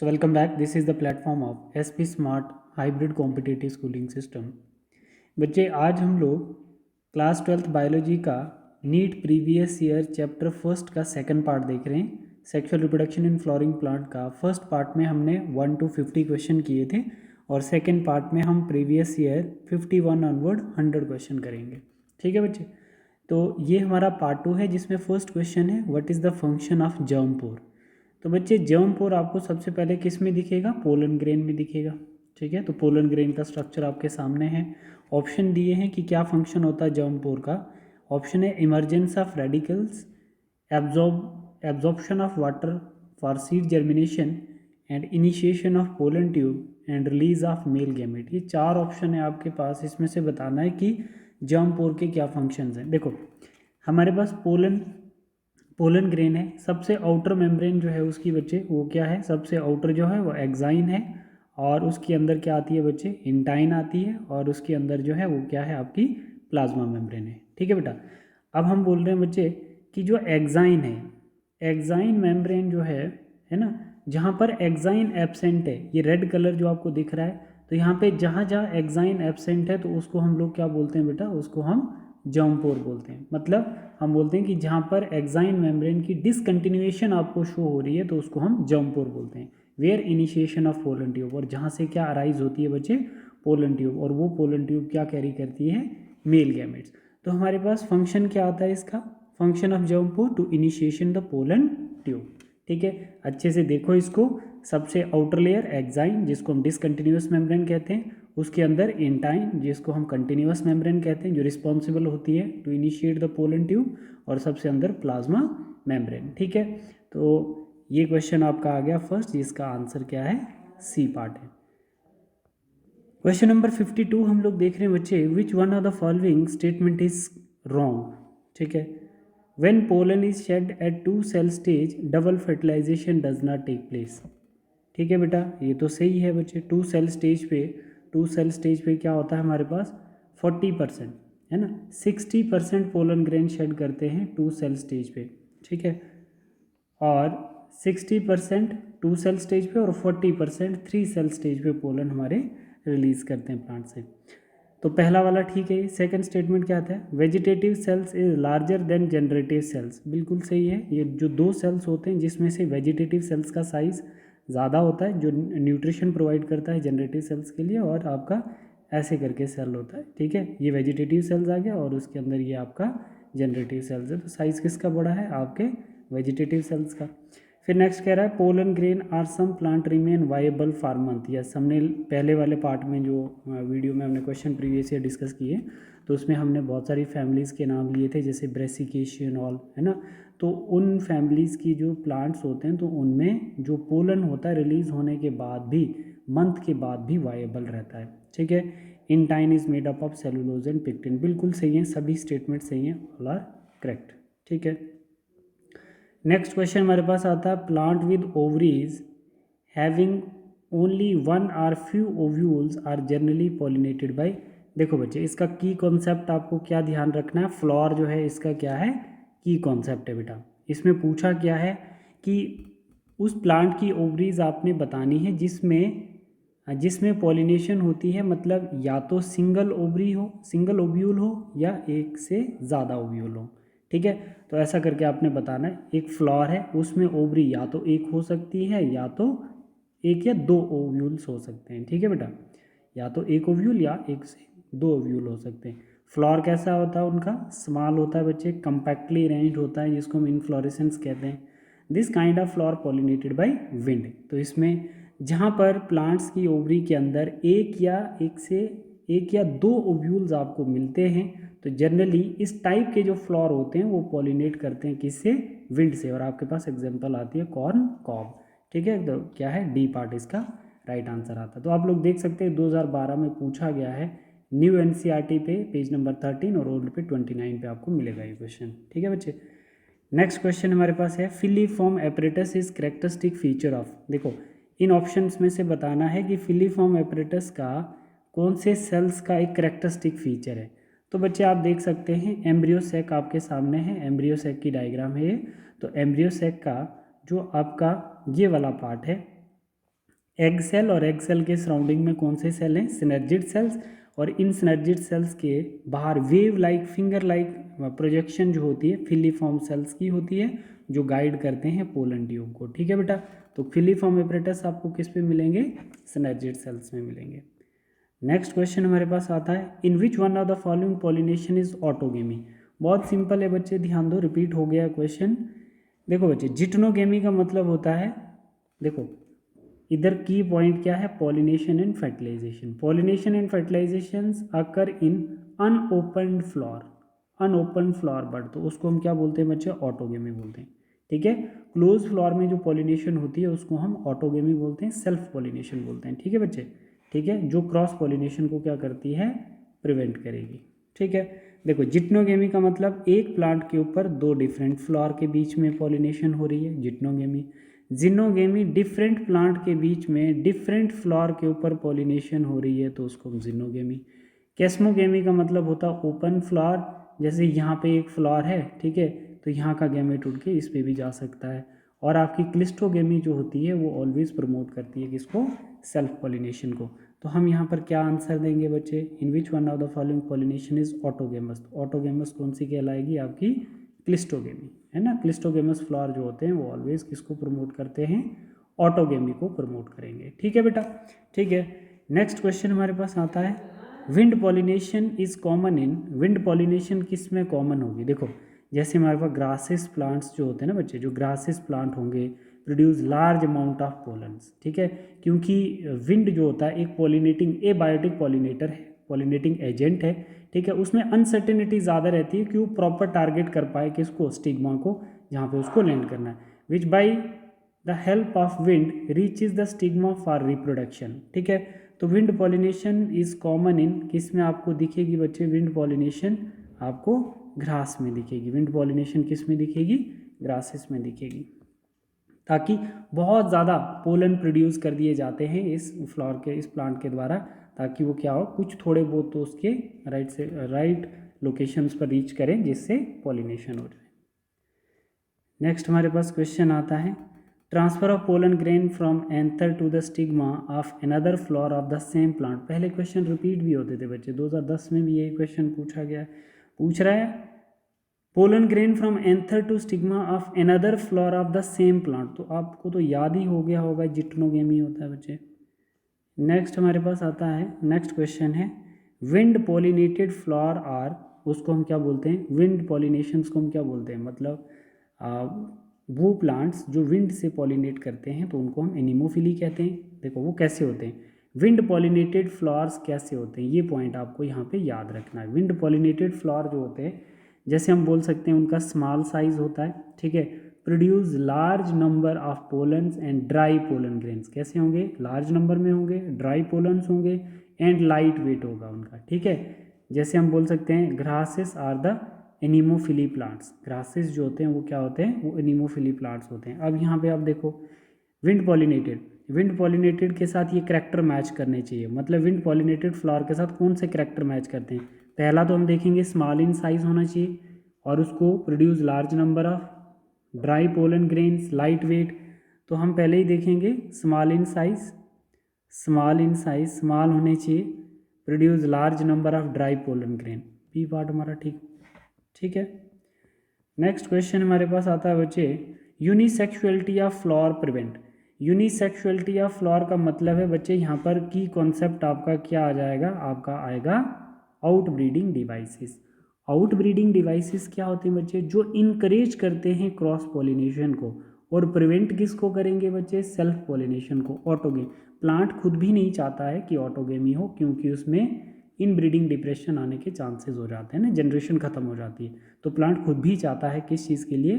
So welcome back. This is the platform of SP Smart Hybrid Competitive Schooling System. बच्चे आज हम लोग class 12th biology का NEET previous year chapter first का second part देख रहे हैं। Sexual reproduction in flowering plant का फर्स्ट पार्ट में हमने 1 to 50 क्वेश्चन किए थे और सेकंड पार्ट में हम प्रीवियस ईयर 51 ऑनवर्ड 100 क्वेश्चन करेंगे। ठीक है बच्चे, तो ये हमारा पार्ट 2 है जिसमें फर्स्ट क्वेश्चन है what is the function of germ pore. तो बच्चे जर्म पोर आपको सबसे पहले किस में दिखेगा? पोलन ग्रेन में दिखेगा। ठीक है, तो पोलन ग्रेन का स्ट्रक्चर आपके सामने है। ऑप्शन दिए हैं कि क्या फंक्शन होता है जर्म पोर का। ऑप्शन है emergence of radicals, absorption of water for seed germination and initiation of pollen tube and release of male gamete. ये चार ऑप्शन है आपके पास, इसमें से बताना है कि जर्म पोर के क्या फंक्शंस हैं। देखो हमारे पास पोलन ग्रेन है, सबसे आउटर मेम्ब्रेन जो है उसकी बच्चे वो क्या है? सबसे आउटर जो है वो एक्साइन है और उसके अंदर क्या आती है बच्चे? इंटाइन आती है और उसके अंदर जो है वो क्या है? आपकी प्लाज्मा मेम्ब्रेन है। ठीक है बेटा, अब हम बोल रहे हैं बच्चे कि जो एक्साइन है, एक्साइन मेम्ब्रेन जो है ना, जहाँ पर एक्साइन एब्सेंट है, ये रेड कलर जो आपको दिख रहा है, तो यहाँ पे जहाँ जहाँ एक्साइन एब्सेंट है तो उसको हम लोग क्या बोलते हैं बेटा? उसको हम जर्म पोर बोलते हैं। मतलब हम बोलते हैं कि जहाँ पर एक्साइन मेम्ब्रेन की डिसकंटिन्यूएशन आपको शो हो रही है तो उसको हम जर्म पोर बोलते हैं। Where initiation of pollen tube, और जहाँ से क्या अराइज होती है बच्चे? पोलन ट्यूब, और वो पोलन ट्यूब क्या कैरी करती है? Male gametes. तो हमारे पास फंक्शन क्या आता है इसका? Function of germ pore to initiation the pollen tube. ठीक है, अच्छे से देखो इसको। सबसे आउटर लेयर एक्साइन जिसको हम डिसकंटिन्यूअस मेम्ब्रेन कहते हैं, उसके अंदर इंटाइन जिसको हम कंटिन्यूअस मेम्ब्रेन कहते हैं, जो रिस्पॉन्सिबल होती है to initiate the pollen tube, और सबसे अंदर प्लाज्मा मेम्ब्रेन। ठीक है, तो ये क्वेश्चन आपका आ गया फर्स्ट, जिसका आंसर क्या है? सी पार्ट है। क्वेश्चन नंबर 52 हम लोग देख रहे हैं बच्चे, विच one of the following statement is wrong. ठीक है, when pollen is shed at 2 cell stage double fertilization does not take place। ठीक है बेटा, ये तो सही है बच्चे। 2 सेल स्टेज पे क्या होता है हमारे पास? 40% है ना, 60% पोलन ग्रेन शेड करते हैं 2 सेल स्टेज पे। ठीक है, और 60% 2 सेल स्टेज पे और 40% 3 सेल स्टेज पे पोलन हमारे रिलीज करते हैं प्लांट से। तो पहला वाला ठीक है। सेकंड स्टेटमेंट क्या आता है? Vegetative cells is larger than generative cells. बिल्कुल सही है। ये जो दो सेल्स होते हैं जिसमें से वेजिटेटिव सेल्स का साइज़ ज़्यादा होता है, जो न्यूट्रिशन प्रोवाइड करता है जनरेटिव सेल्स के लिए, और आपका ऐसे करके सेल होता है। ठीक है, ये वेजिटेटिव सेल्स आ गया और उसके अंदर ये आपका जनरेटिव सेल्स है। तो साइज़ किसका बड़ा है? आपके वेजिटेटिव सेल्स का। फिर नेक्स्ट कह रहा है pollen grain are some plant remain viable for month. Yes, हमने पहले वाले पार्ट में जो वीडियो में हमने क्वेश्चन प्रीवियस ईयर डिस्कस किए, तो उसमें हमने बहुत सारी फैमिलीज़ के नाम लिए थे, जैसे ब्रेसिकेशियन ऑल, है ना। तो उन फैमिलीज़ की जो प्लांट्स होते हैं तो उनमें जो पोलन होता है रिलीज़ होने के बाद भी, मंथ के बाद भी वाइएबल रहता है। ठीक है, intine is made up of cellulose and pectin. बिल्कुल सही है, सभी स्टेटमेंट सही हैं, ऑल आर करेक्ट। ठीक है, नेक्स्ट क्वेश्चन हमारे पास आता है, plant with ovaries having only one or few ovules are generally pollinated by. देखो बच्चे, इसका की कॉन्सेप्ट आपको क्या ध्यान रखना है? फ्लोर जो है इसका क्या है? की कॉन्सेप्ट है बेटा। इसमें पूछा क्या है कि उस प्लांट की ओवरीज आपने बतानी है जिसमें पॉलिनेशन होती है, मतलब या तो सिंगल ओव्यूल हो या एक से ज़्यादा ओव्यूल हो। ठीक है, तो ऐसा करके आपने बताना है। एक फ्लावर है, उसमें ओवरी या तो एक हो सकती है या तो एक या दो ओव्यूल्स हो सकते हैं। ठीक है बेटा, या तो एक ओव्यूल या एक से दो ओव्यूल हो सकते हैं। फ्लावर कैसा होता है उनका? स्मॉल होता है बच्चे, कंपैक्टली अरेंज्ड होता है, जिसको हम इन्फ्लोरेसेंस कहते हैं। This kind of flower pollinated by wind. तो इसमें जहाँ पर प्लांट्स की ओवरी के अंदर एक या दो ओव्यूल्स आपको मिलते हैं, तो जनरली इस टाइप के जो फ्लावर होते हैं वो पॉलिनेट करते हैं किससे? विंड से। और आपके पास एग्जांपल आती है कॉर्न कॉब। ठीक है, तो क्या है? डी पार्ट इसका राइट आंसर आता है। तो आप लोग देख सकते हैं 2012 में पूछा गया है, न्यू एनसीईआरटी पे पेज नंबर 13 और ओल्ड पे 29 पे आपको मिलेगा ये क्वेश्चन। ठीक है बच्चे, नेक्स्ट क्वेश्चन हमारे पास है, filiform apparatus is characteristic feature of. देखो इन ऑप्शंस में से बताना है कि फिलीफॉर्म एपरेटस का कौन से सेल्स का एक कैरेक्टरिस्टिक फीचर है। तो बच्चे आप देख सकते हैं एम्ब्रियो सैक आपके सामने है, एम्ब्रियो सैक की डायग्राम है ये। तो एम्ब्रियो सैक का जो आपका ये वाला पार्ट है, एग सेल, और एग सेल के सराउंडिंग में कौन से सेल हैं, सिनर्जिड सेल्स, और इन सिनर्जिड सेल्स के बाहर wave like, finger like projection जो होती है फिलीफॉर्म सेल्स की होती है, जो गाइड करते हैं पोलन ट्यूब को। ठीक है बेटा, तो फिलीफॉर्म एपरेटस आपको किस पे मिलेंगे, सिनर्जिड सेल्स में मिलेंगे। नेक्स्ट क्वेश्चन हमारे पास आता है, in which one of the following pollination is autogamy. बहुत सिंपल है बच्चे, ध्यान दो, रिपीट हो गया क्वेश्चन। देखो बच्चे, जिटनोगेमी का मतलब होता है, देखो इधर की पॉइंट क्या है, pollination and fertilisation. Pollination and fertilisation occur in unopened flower, unopen flower bud, तो उसको हम क्या बोलते हैं बच्चे, ऑटोगेमी बोलते हैं। ठीक है, क्लोज फ्लावर में जो पॉलिनेशन होती है उसको हम ऑटोगेमी बोलते हैं, सेल्फ पॉलिनेशन बोलते हैं। ठीक है बच्चे, ठीक है, जो क्रॉस पॉलिनेशन को क्या करती है, प्रिवेंट करेगी। ठीक है, देखो जिटनोगेमी का मतलब एक प्लांट के ऊपर दो डिफरेंट फ्लावर के बीच में पॉलिनेशन हो रही है, जिटनोगेमी। जिनोगेमी डिफरेंट प्लांट के बीच में डिफरेंट फ्लावर के ऊपर पॉलिनेशन हो रही है, तो उसको हम जिनोगेमी। कैस्मोगेमी का मतलब होता है ओपन फ्लावर, जैसे यहाँ पे एक फ्लावर है, ठीक है, तो यहाँ का गैमेट उड़ के इस पे भी जा सकता है। और आपकी क्लिस्टोगेमी जो होती है वो ऑलवेज प्रमोट करती है किसको, सेल्फ पॉलिनेशन को। तो हम यहाँ पर क्या आंसर देंगे बच्चे, in which one of the following pollination is autogamous. Autogamous कौन सी कहलाएगी, आपकी क्लिस्टोगेमी, है ना। क्लिस्टोगेमस फ्लावर जो होते हैं वो ऑलवेज किसको प्रमोट करते हैं, ऑटोगेमी को प्रमोट करेंगे। ठीक है बेटा, ठीक है। नेक्स्ट क्वेश्चन हमारे पास आता है, wind pollination is common in, wind pollination किस में कॉमन होगी। देखो जैसे हमारे पास ग्रासेस प्लांट्स जो होते हैं ना बच्चे, जो ग्रासेस प्लांट होंगे produce large amount of pollens. ठीक है, क्योंकि विंड जो होता है एक पॉलिनेटिंग, ए बायोटिक पॉलिनेटर है, पॉलिनेटिंग एजेंट है। ठीक है, उसमें अनसर्टेनिटी ज़्यादा रहती है कि वो प्रॉपर टारगेट कर पाए किसको, स्टिग्मा को, जहाँ पे उसको लैंड करना है। विच by the help of wind reach is the stigma for reproduction. ठीक है, तो wind pollination is common in, किस में आपको दिखेगी बच्चे, विंड पॉलिनेशन आपको ग्रास में दिखेगी। विंड पॉलिनेशन किस में दिखेगी, ग्रासेस में दिखेगी, ताकि बहुत ज़्यादा पोलन प्रोड्यूस कर दिए जाते हैं इस फ्लावर के, इस प्लांट के द्वारा, ताकि वो क्या हो, कुछ थोड़े बहुत तो उसके राइट से राइट लोकेशंस पर रीच करें, जिससे पॉलिनेशन हो जाए। नेक्स्ट हमारे पास क्वेश्चन आता है, transfer of pollen grain from anther to the stigma of another flower of the same plant. पहले क्वेश्चन रिपीट भी होते थे बच्चे, 2010 में भी यही क्वेश्चन पूछा गया, पूछ रहा है pollen grain from anther to stigma of another flower of the same plant. तो आपको तो याद ही हो गया होगा, जिटनोगेमी होता है बच्चे। नेक्स्ट हमारे पास आता है, नेक्स्ट क्वेश्चन है, विंड पॉलिनेटेड फ्लावर आर, उसको हम क्या बोलते हैं, विंड पॉलिनेशंस को हम क्या बोलते हैं, मतलब वो प्लांट्स जो विंड से पॉलिनेट करते हैं तो उनको हम एनिमोफिली कहते हैं। देखो वो कैसे होते हैं, विंड पॉलिनेटेड फ्लावर्स कैसे होते हैं, ये पॉइंट आपको यहाँ पे याद रखना है। विंड पॉलिनेटेड फ्लावर जो होते हैं, जैसे हम बोल सकते हैं उनका स्मॉल साइज होता है, ठीक है, produce large number of pollens and dry pollen grains. कैसे होंगे, लार्ज नंबर में होंगे, ड्राई पोलन्स होंगे, एंड लाइट वेट होगा उनका। ठीक है, जैसे हम बोल सकते हैं grasses are the anemophily plants. Grasses जो होते हैं वो क्या होते हैं, वो एनिमोफिली प्लांट्स होते हैं। अब यहाँ पे आप देखो विंड पॉलिनेटेड, विंड पॉलिनेटेड के साथ ये करैक्टर मैच करने चाहिए, मतलब विंड पॉलिनेटेड फ्लावर के साथ कौन से करैक्टर मैच करते हैं। पहला तो हम देखेंगे स्मॉल इन साइज होना चाहिए, और उसको produce large number of dry pollen grains, light weight. तो हम पहले ही देखेंगे small in size, small in size, small होने चाहिए, produce large number of dry pollen grain, B part हमारा ठीक, ठीक है। नेक्स्ट क्वेश्चन हमारे पास आता है बच्चे, unisexuality of flower prevent. Unisexuality of flower का मतलब है बच्चे, यहाँ पर की कॉन्सेप्ट आपका क्या आ जाएगा, आपका आएगा out breeding devices. Out breeding devices क्या होते हैं बच्चे, जो इनकरेज करते हैं क्रॉस पॉलिनेशन को, और प्रिवेंट किसको करेंगे बच्चे, सेल्फ पॉलिनेशन को, ऑटोगेम। प्लांट खुद भी नहीं चाहता है कि ऑटोगेमी हो, क्योंकि उसमें इन ब्रीडिंग डिप्रेशन आने के चांसेस हो जाते हैं ना, जनरेशन खत्म हो जाती है। तो प्लांट खुद भी चाहता है किस चीज़ के लिए,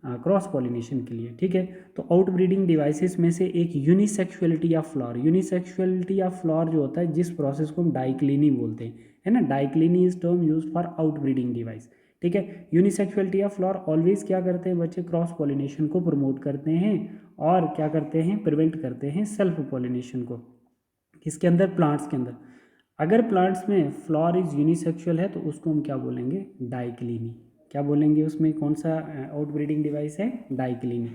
क्रॉस पॉलिनेशन के लिए। ठीक है, तो आउट ब्रीडिंग डिवाइसेस में से एक unisexuality of flower. Unisexuality of flower जो होता है, जिस प्रोसेस को हम डाइक्लिनी बोलते हैं, है ना, dicliny is term use for out breeding device. ठीक है, यूनिसेक्सुअलिटी ऑफ फ्लावर ऑलवेज क्या करते हैं बच्चे, क्रॉस पॉलिनेशन को प्रमोट करते हैं, और क्या करते हैं, प्रिवेंट करते हैं सेल्फ पॉलिनेशन को। किसके अंदर, प्लांट्स के अंदर। अगर प्लांट्स में फ्लावर इज यूनिसेक्सुअल है तो उसको हम क्या बोलेंगे, डाइक्लिनी। क्या बोलेंगे, उसमें कौन सा आउट ब्रीडिंग डिवाइस है, डाइक्लिनी।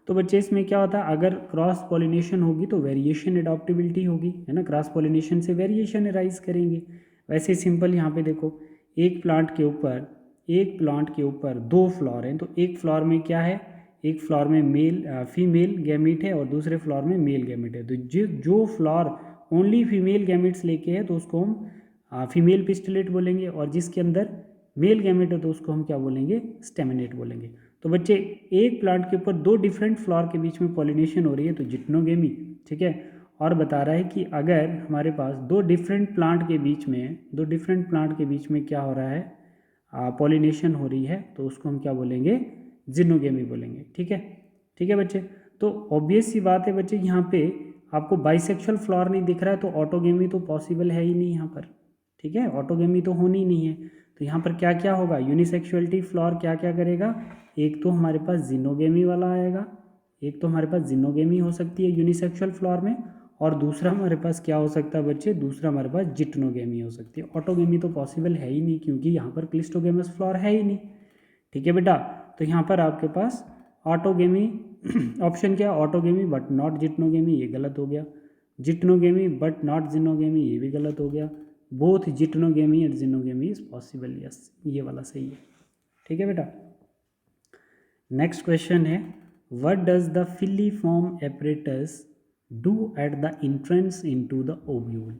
तो बच्चे इसमें क्या होता है, अगर क्रॉस पॉलिनेशन होगी तो वेरिएशन एडॉप्टेबिलिटी होगी, है ना, क्रॉस पॉलिनेशन से वेरिएशन अराइज करेंगे। वैसे सिंपल यहाँ पे देखो, एक प्लांट के ऊपर 2 फ्लावर हैं, तो एक फ्लावर में क्या है, एक फ्लावर में फीमेल गैमीट है और दूसरे फ्लावर में मेल गैमीट है। तो जो फ्लावर ओनली फीमेल गैमीट्स लेके है तो उसको हम फीमेल पिस्टलेट बोलेंगे, और जिसके अंदर मेल गैमेट है तो उसको हम क्या बोलेंगे, स्टेमिनेट बोलेंगे। तो बच्चे एक प्लांट के ऊपर 2 डिफरेंट फ्लावर के बीच में पॉलिनेशन हो रही है तो जिट्नोगेमी, ठीक है। और बता रहा है कि अगर हमारे पास 2 डिफरेंट प्लांट के बीच में क्या हो रहा है, पॉलिनेशन हो रही है, तो उसको हम क्या बोलेंगे, जिनोगेमी बोलेंगे, ठीक है बच्चे। तो ऑब्वियस सी बात है बच्चे, यहाँ पे आपको बाइसेक्सुअल फ्लावर नहीं दिख रहा है तो ऑटोगेमी तो पॉसिबल है ही नहीं यहाँ पर, ठीक है, ऑटोगेमी तो होनी ही नहीं है। तो यहाँ पर क्या क्या होगा, यूनिसेक्सुअलिटी फ्लावर क्या क्या करेगा, एक तो हमारे पास जिनोगेमी वाला आएगा, एक तो हमारे पास जिनोगेमी हो सकती है यूनिसेक्सुअल फ्लावर में, और दूसरा हमारे पास क्या हो सकता है बच्चे, दूसरा हमारे पास जिट्नोगेमी हो सकती है। ऑटोगेमी तो पॉसिबल है ही नहीं क्योंकि यहाँ पर क्लिस्टोगेमस फ्लावर है ही नहीं, ठीक है बेटा। तो यहाँ पर आपके पास ऑटोगेमी ऑप्शन क्या, ऑटोगेमी बट नॉट जिट्नोगेमी, ये गलत हो गया। जिट्नोगेमी बट नॉट जिनोगेमी, ये भी गलत हो गया। Both geitonogamy and xenogamy is possible, yes, ये वाला सही है, ठीक है बेटा। नेक्स्ट क्वेश्चन है, what does the filiform apparatus do at the entrance into the ovule,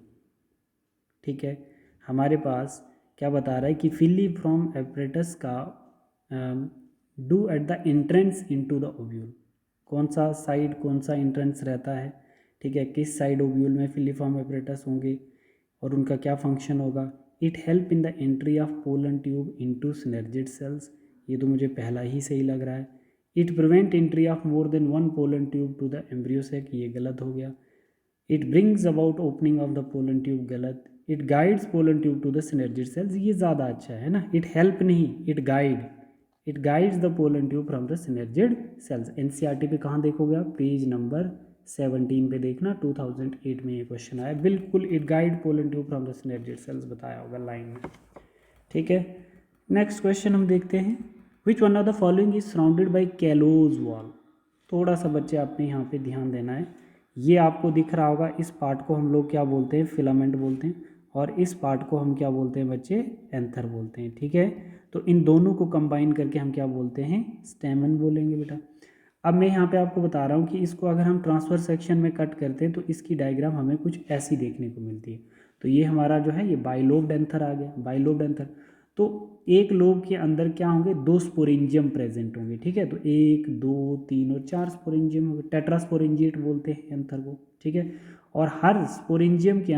ठीक है। हमारे पास क्या बता रहा है कि फिलीफॉर्म एपरेटस का do at the entrance into the ovule, कौन सा एंट्रेंस रहता है, ठीक है, किस साइड ओव्यूल में फिलीफॉर्म एपरेटस होंगे और उनका क्या फंक्शन होगा। It help in the entry of pollen tube into synergid cells, ये तो मुझे पहला ही सही लग रहा है। It prevent entry of more than 1 pollen tube to the embryo sac, ये गलत हो गया। It brings about opening of the pollen tube, गलत। It guides pollen tube to the synergid cells, ये ज़्यादा अच्छा है ना, इट हेल्प नहीं, it guides the pollen tube from the synergid sales. NCERT पे कहाँ देखोगे आप, पेज नंबर 17 पे देखना, 2008 में ये क्वेश्चन आया, बिल्कुल it guide pollen tube from the synergid sales बताया होगा लाइन में, ठीक है। नेक्स्ट क्वेश्चन हम देखते हैं, विच one of the following is surrounded by callose wall. थोड़ा सा बच्चे आपने यहाँ पे ध्यान देना है, ये आपको दिख रहा होगा, इस पार्ट को हम लोग क्या बोलते हैं, फिलामेंट बोलते हैं, और इस पार्ट को हम क्या बोलते हैं बच्चे, एंथर बोलते हैं, ठीक है। तो इन दोनों को कंबाइन करके हम क्या बोलते हैं, स्टेमन बोलेंगे बेटा। अब मैं यहाँ पे आपको बता रहा हूँ कि इसको अगर हम ट्रांसफर सेक्शन में कट करते हैं तो इसकी डायग्राम हमें कुछ ऐसी देखने को मिलती है। तो ये हमारा जो है ये बाइलोब्ड एंथर आ गया, बाइलोब्ड एंथर। तो एक लोब के अंदर क्या होंगे, 2 स्पोरेंजियम प्रेजेंट होंगे, ठीक है। तो 1 2 3 और 4 स्पोरेंजियम होंगे, टेट्रास्पोरेंजिएट बोलते हैं एंथर को, ठीक है। और हर स्पोरेंजियम के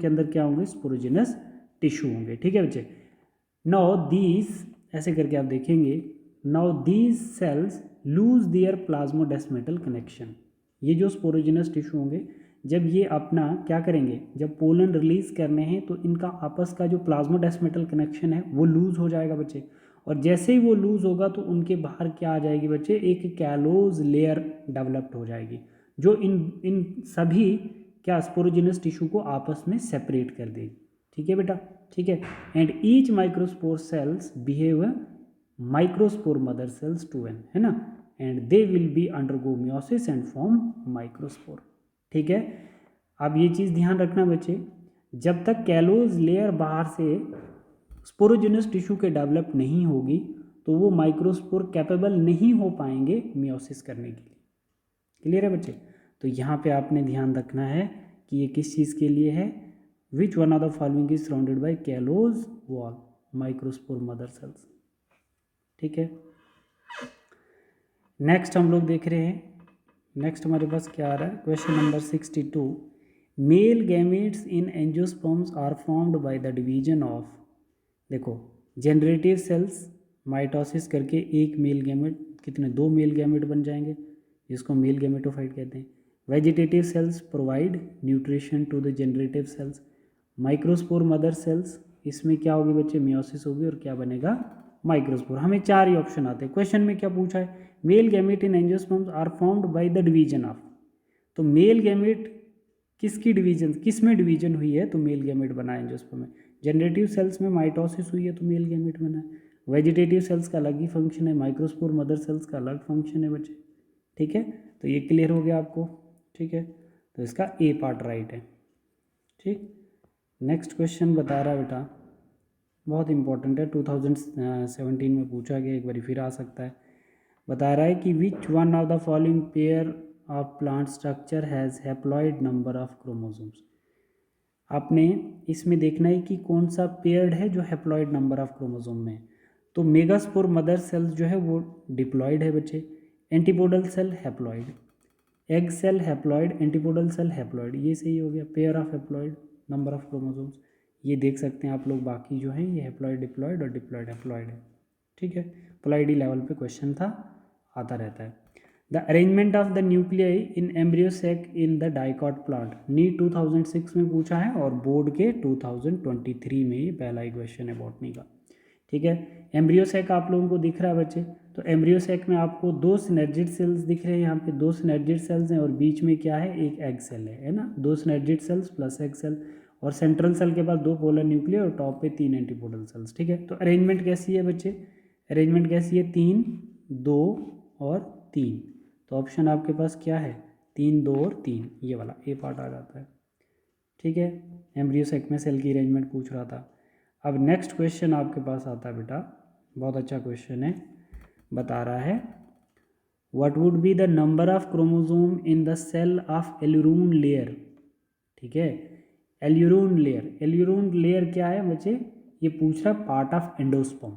अंदर क्या होंगे, स्पोरोजिनस टिश्यू होंगे, ठीक है बच्चे। नाउ दीज, ऐसे करके आप देखेंगे, now these cells lose their plasmodesmatal connection, ये जो स्पोरोजिनस टिश्यू होंगे जब ये अपना क्या करेंगे, जब पोलन रिलीज करने हैं तो इनका आपस का जो प्लाज्मोडेस्मेटल कनेक्शन है वो लूज हो जाएगा बच्चे। और जैसे ही वो लूज होगा तो उनके बाहर क्या आ जाएगी बच्चे, एक कैलोज लेयर डेवलप्ड हो जाएगी जो इन सभी क्या स्पोरोजिनस टिश्यू को आपस में सेपरेट कर देगी, ठीक है बेटा, ठीक है। And each microspore cells behave microspore mother cells two n, है ना, and they will be undergo meiosis and form microspore, ठीक है। अब ये चीज़ ध्यान रखना बच्चे, जब तक कैलोज लेयर बाहर से स्पोरोजिनस टिश्यू के डेवलप नहीं होगी तो वो माइक्रोस्पोर कैपेबल नहीं हो पाएंगे मियोसिस करने के लिए, क्लियर है बच्चे। तो यहाँ पे आपने ध्यान रखना है कि ये किस चीज़ के लिए है, विच one of the following is surrounded by callose wall, microspore mother sales, ठीक है। नेक्स्ट हम लोग देख रहे हैं, नेक्स्ट हमारे पास क्या आ रहा है, question number 62, male gametes in angiosperms are formed by the division of, देखो जनरेटिव सेल्स माइटोसिस करके एक मेल गैमेट, कितने 2 मेल गैमेट बन जाएंगे जिसको मेल गैमेटोफाइट कहते हैं। Vegetative cells provide nutrition to the generative cells. Microspore mother cells, इसमें क्या होगी बच्चे, मियोसिस होगी और क्या बनेगा, माइक्रोस्पोर। हमें 4 ही ऑप्शन आते हैं। क्वेश्चन में क्या पूछा है, male gamete in angiosperms are formed by the division of, तो मेल गैमेट किसकी डिवीजन, किस में डिवीजन हुई है तो मेल गैमेट बना है एंजियोस्पर्म में। जनरेटिव सेल्स में माइटोसिस हुई है तो मेल गैमेट बना है। वेजिटेटिव सेल्स का अलग ही फंक्शन है, माइक्रोस्पोर मदर सेल्स का अलग फंक्शन है बच्चे। ठीक है, तो ये क्लियर हो गया आपको। ठीक है, तो इसका ए पार्ट राइट है। ठीक, नेक्स्ट क्वेश्चन बता रहा है बेटा, बहुत इंपॉर्टेंट है, 2017 में पूछा गया, एक बार फिर आ सकता है। बता रहा है कि विच one of the following pair of plant structure has haploid number of chromosomes. आपने इसमें देखना है कि कौन सा पेयर्ड है जो हैप्लॉइड नंबर ऑफ क्रोमोसोम में। तो मेगास्पोर मदर सेल्स जो है वो डिप्लॉइड है बच्चे, antipodal cell haploid, egg cell haploid, antipodal cell haploid, ये सही हो गया, pair of haploid number of chromosomes. ये देख सकते हैं आप लोग, बाकी जो है ये हैप्लॉइड डिप्लॉइड और डिप्लॉइड हैप्लॉइड है। ठीक है, पोलाइडी लेवल पे क्वेश्चन था, आता रहता है। The arrangement of the nuclei in embryo sac in the dicot plant, NEET 2006 में पूछा है और बोर्ड के 2023 में ये पहला ही क्वेश्चन है बॉटनी का। ठीक है, एम्ब्रियो सैक आप लोगों को दिख रहा है बच्चे, तो एम्ब्रियो सैक में आपको दो सिनर्जिड सेल्स दिख रहे हैं, यहाँ पे दो सिनर्जिड सेल्स हैं और बीच में क्या है, एक एग सेल है ना, दो synergid cells plus egg cell, और सेंट्रल सेल के पास दो पोलर न्यूक्लियर और टॉप पे 3 एंटीपोडल सेल्स। ठीक है, तो अरेंजमेंट कैसी है बच्चे, अरेंजमेंट कैसी है, 3 2 और 3। तो ऑप्शन आपके पास क्या है, 3 2 और 3, ये वाला ए पार्ट आ जाता है। ठीक है, एम्ब्रियो सैक में सेल की अरेंजमेंट पूछ रहा था। अब नेक्स्ट क्वेश्चन आपके पास आता है बेटा, बहुत अच्छा क्वेश्चन है, बता रहा है what would be the number of chromosome in the cell of aleurone layer. ठीक है, एल्यूरून लेयर, एल्यूरून लेयर क्या है बच्चे, ये पूछ रहा पार्ट ऑफ एंडोस्पर्म।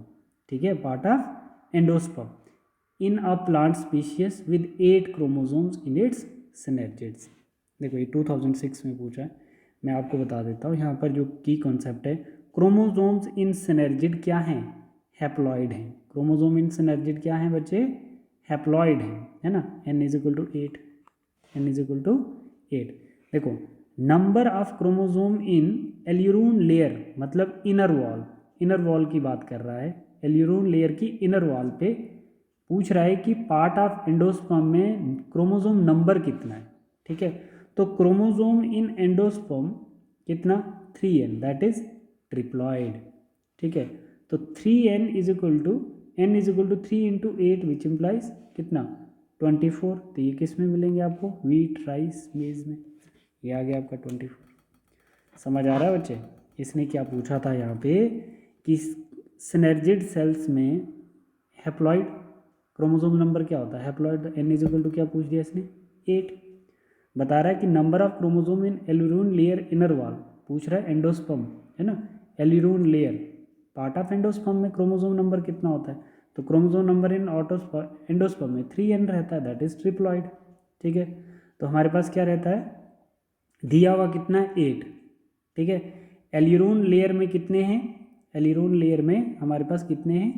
ठीक है, part of endosperm in a plant species with 8 chromosomes in its synergids. देखो ये 2006 में पूछा है, मैं आपको बता देता हूँ यहाँ पर जो की कॉन्सेप्ट है, क्रोमोसोम्स इन सिनर्जिड क्या हैं, हैप्लॉइड हैं। क्रोमोसोम इन सिनर्जिड क्या हैं बच्चे, हैप्लॉइड हैं, है ना, n is equal to 8, n is equal to 8। देखो number of chromosome in aleurone layer मतलब इनर वॉल, इनर वॉल की बात कर रहा है, एल्यूरून लेयर की इनर वॉल पे पूछ रहा है कि पार्ट ऑफ एंडोस्पर्म में क्रोमोसोम नंबर कितना है। ठीक है, तो क्रोमोसोम इन एंडोस्पर्म कितना, 3n, दैट इज ट्रिप्लॉइड। ठीक है, तो 3n is equal to n is equal to 3 into 8 which implies कितना, 24। तो ये किस में मिलेंगे आपको, व्हीट राइस मेज में, ये आ गया आपका 24। समझ आ रहा है बच्चे, इसने क्या पूछा था यहाँ पे कि सिनर्जिड सेल्स में हैप्लॉइड क्रोमोसोम नंबर क्या होता है, haploid, n is equal to क्या पूछ दिया इसने, 8। बता रहा है कि number of chromosome in aleurone layer inner wall, पूछ रहा है एंडोस्पर्म, है ना, aleurone layer part of endosperm में क्रोमोसोम नंबर कितना होता है, तो क्रोमोसोम नंबर इन एंडोस्पर्म में 3n रहता है, दैट इज ट्रिप्लॉइड। ठीक है, तो हमारे पास क्या रहता है, दिया हुआ कितना है, 8। ठीक है, एल्यूरून लेयर में कितने हैं, एल्यूरून लेयर में हमारे पास कितने हैं,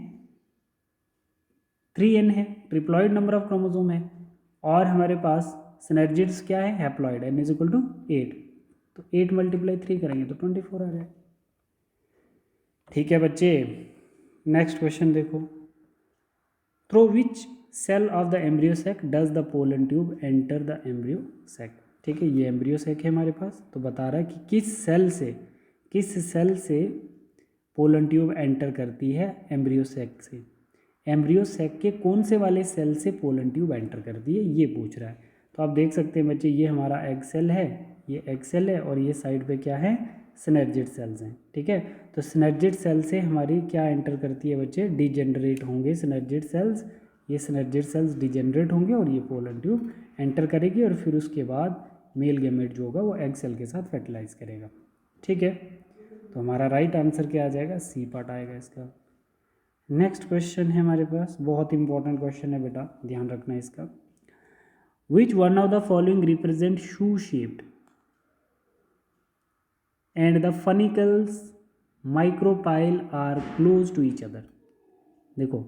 3n है, ट्रिप्लॉइड नंबर ऑफ क्रोमोसोम है, और हमारे पास सिनर्जिड्स क्या है, haploid, n is equal to 8। तो 8 मल्टीप्लाई 3 करेंगे तो 24 आ जाए। ठीक है बच्चे, नेक्स्ट क्वेश्चन देखो, through which cell of the embryo sac does the pollen tube enter the embryo sac. ठीक है, ये एम्ब्रियो सैक है हमारे पास, तो बता रहा है कि किस सेल से पोलन ट्यूब एंटर करती है एम्ब्रियो सैक से, एम्ब्रियो सैक के कौन से वाले सेल से पोलन ट्यूब एंटर करती है, ये पूछ रहा है। तो आप देख सकते हैं बच्चे, ये हमारा एग सेल है, ये एग सेल है, और ये साइड पे क्या है, सिनर्जिड सेल्स हैं। ठीक है, तो सिनर्जिड सेल से हमारी क्या एंटर करती है बच्चे, डिजेनरेट होंगे सिनर्जिड सेल्स, ये सिनर्जिड सेल्स डिजेनरेट होंगे और ये पोलन ट्यूब एंटर करेगी, और फिर उसके बाद मेल गैमेट जो होगा वो एग सेल के साथ फर्टिलाइज करेगा। ठीक है, तो हमारा राइट आंसर क्या आ जाएगा, सी पार्ट आएगा इसका। नेक्स्ट क्वेश्चन है हमारे पास, बहुत इंपॉर्टेंट क्वेश्चन है बेटा, ध्यान रखना है इसका। Which one of the following represent shoe shaped and the funicles micropyle are close to each other. देखो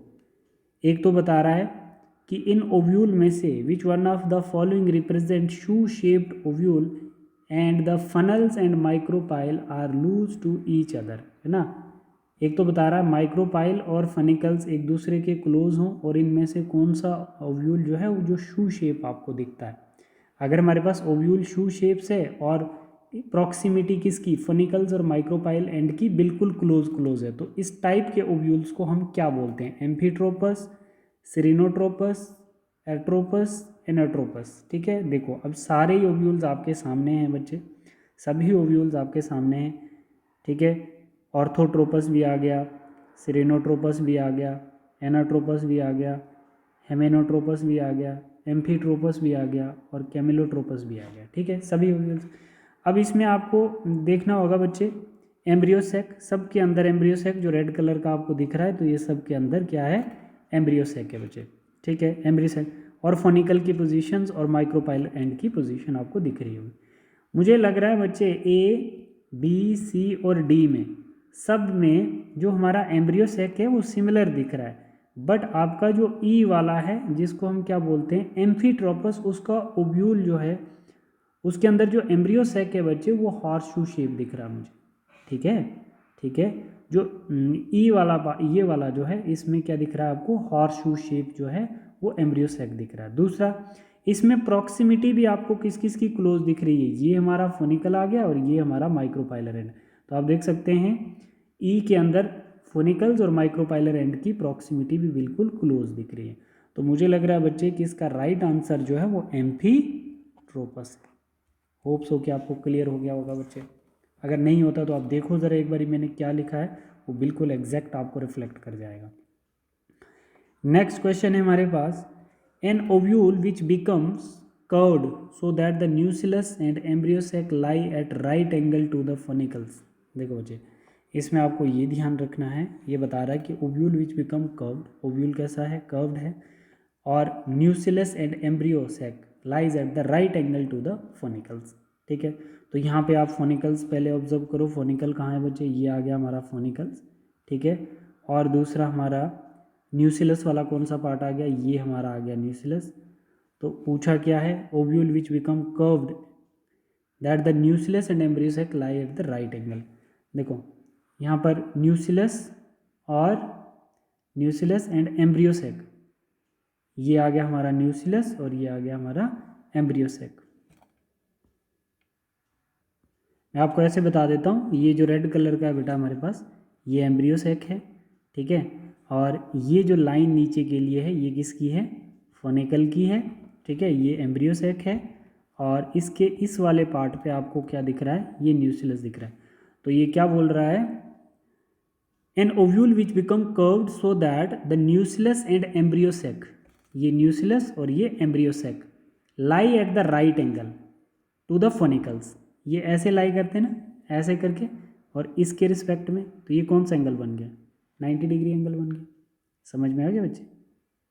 एक तो बता रहा है कि इन ओव्यूल में से which one of the following represent shoe shaped ovule and the funnels and micropyle are loose to each other, है ना। एक तो बता रहा है माइक्रोपाइल और फनिकल्स एक दूसरे के क्लोज हों, और इनमें से कौन सा ओव्यूल जो है वो जो शू शेप आपको दिखता है। अगर हमारे पास ओव्यूल शू शेप्स है और प्रॉक्सिमिटी किसकी, फनिकल्स और माइक्रोपाइल एंड की बिल्कुल क्लोज है। तो इस टाइप के ओव्यूल्स को हम क्या बोलते हैं, एम्फीट्रोपस, सिरिनोट्रोपस, एट्रोपस, एनाट्रोपस। ठीक है, देखो अब सारे ही ओव्यूल्स आपके सामने हैं बच्चे, सभी ओव्यूल्स आपके सामने हैं। ठीक है, ऑर्थोट्रोपस भी आ गया, सिरिनोट्रोपस भी आ गया, एनाट्रोपस भी आ गया, हेमेनोट्रोपस भी आ गया, एम्फीट्रोपस भी आ गया और कैमिलोट्रोपस भी आ गया। ठीक है, सभी ओव्यूल्स। अब इसमें आपको देखना होगा बच्चे, एम्ब्रियोसेक, सब के अंदर एम्ब्रियोसेक जो रेड कलर का आपको दिख रहा है, तो ये सब के अंदर क्या है, एम्ब्रियोसेक है बच्चे। ठीक है, एम्ब्रियोसेक और फोनिकल की पोजीशंस और माइक्रोपाइल एंड की पोजीशन आपको दिख रही होगी। मुझे लग रहा है बच्चे ए, बी, सी और डी में सब में जो हमारा एम्ब्रियोसेक है वो सिमिलर दिख रहा है, बट आपका जो ई वाला है जिसको हम क्या बोलते हैं, एम्फीट्रोपस, उसका ओव्यूल जो है उसके अंदर जो एम्ब्रियोसेक है बच्चे वो हॉर्स शू शेप दिख रहा है मुझे। ठीक है, ठीक है, जो ई वाला ये वाला जो है इसमें क्या दिख रहा है आपको, हॉर्स शू शेप जो है वो एम्ब्रियोसेक दिख रहा है। दूसरा, इसमें प्रॉक्सिमिटी भी आपको किस किस की क्लोज दिख रही है, ये हमारा फोनिकल आ गया और ये हमारा माइक्रोपाइलर एंड। तो आप देख सकते हैं ई के अंदर फोनिकल्स और माइक्रोपाइलर एंड की प्रॉक्सिमिटी भी बिल्कुल क्लोज दिख रही है। तो मुझे लग रहा है बच्चे कि इसका राइट आंसर जो है वो एम्फीट्रोपस है। होप सो कि आपको क्लियर हो गया होगा बच्चे। अगर नहीं होता तो आप देखो ज़रा एक बारी मैंने क्या लिखा है, वो बिल्कुल एग्जैक्ट आपको रिफ्लेक्ट कर जाएगा। नेक्स्ट क्वेश्चन है हमारे पास, an ovule which becomes curved so that the nucellus and embryo sac lie at right angle to the funicles. देखो बच्चे, इसमें आपको ये ध्यान रखना है, ये बता रहा है कि ovule which become curved, ovule कैसा है, कर्व्ड है, और nucellus and embryo sac lies at the right angle to the funicles. ठीक है, तो यहाँ पे आप फोनिकल्स पहले ऑब्जर्व करो, फोनिकल कहाँ है बच्चे, ये आ गया हमारा फोनिकल्स। ठीक है, और दूसरा हमारा न्यूसिलस वाला कौन सा पार्ट आ गया, ये हमारा आ गया न्यूसिलस। तो पूछा क्या है, ovule which become curved that the nucellus and embryo sac lie at the right angle. देखो यहाँ पर न्यूसिलस एंड एम्ब्रियोसेक, ये आ गया हमारा न्यूसिलस और ये आ गया हमारा एम्ब्रियोसेक। मैं आपको ऐसे बता देता हूँ, ये जो रेड कलर का है बेटा हमारे पास, ये एम्ब्रियोसेक है। ठीक है, और ये जो लाइन नीचे के लिए है ये किसकी है, फोनिकल की है। ठीक है, ये एम्ब्रियोसेक है, और इसके इस वाले पार्ट पे आपको क्या दिख रहा है, ये न्यूसिलस दिख रहा है। तो ये क्या बोल रहा है, an ovule which become curved so that the nucellus and embryo sac, ये न्यूसिलस और ये embryo sac lie at the right angle to the funicles, ये ऐसे लाई करते हैं ना, ऐसे करके, और इसके रिस्पेक्ट में, तो ये कौन सा एंगल बन गया, 90 डिग्री एंगल बन गया। समझ में आ गया बच्चे।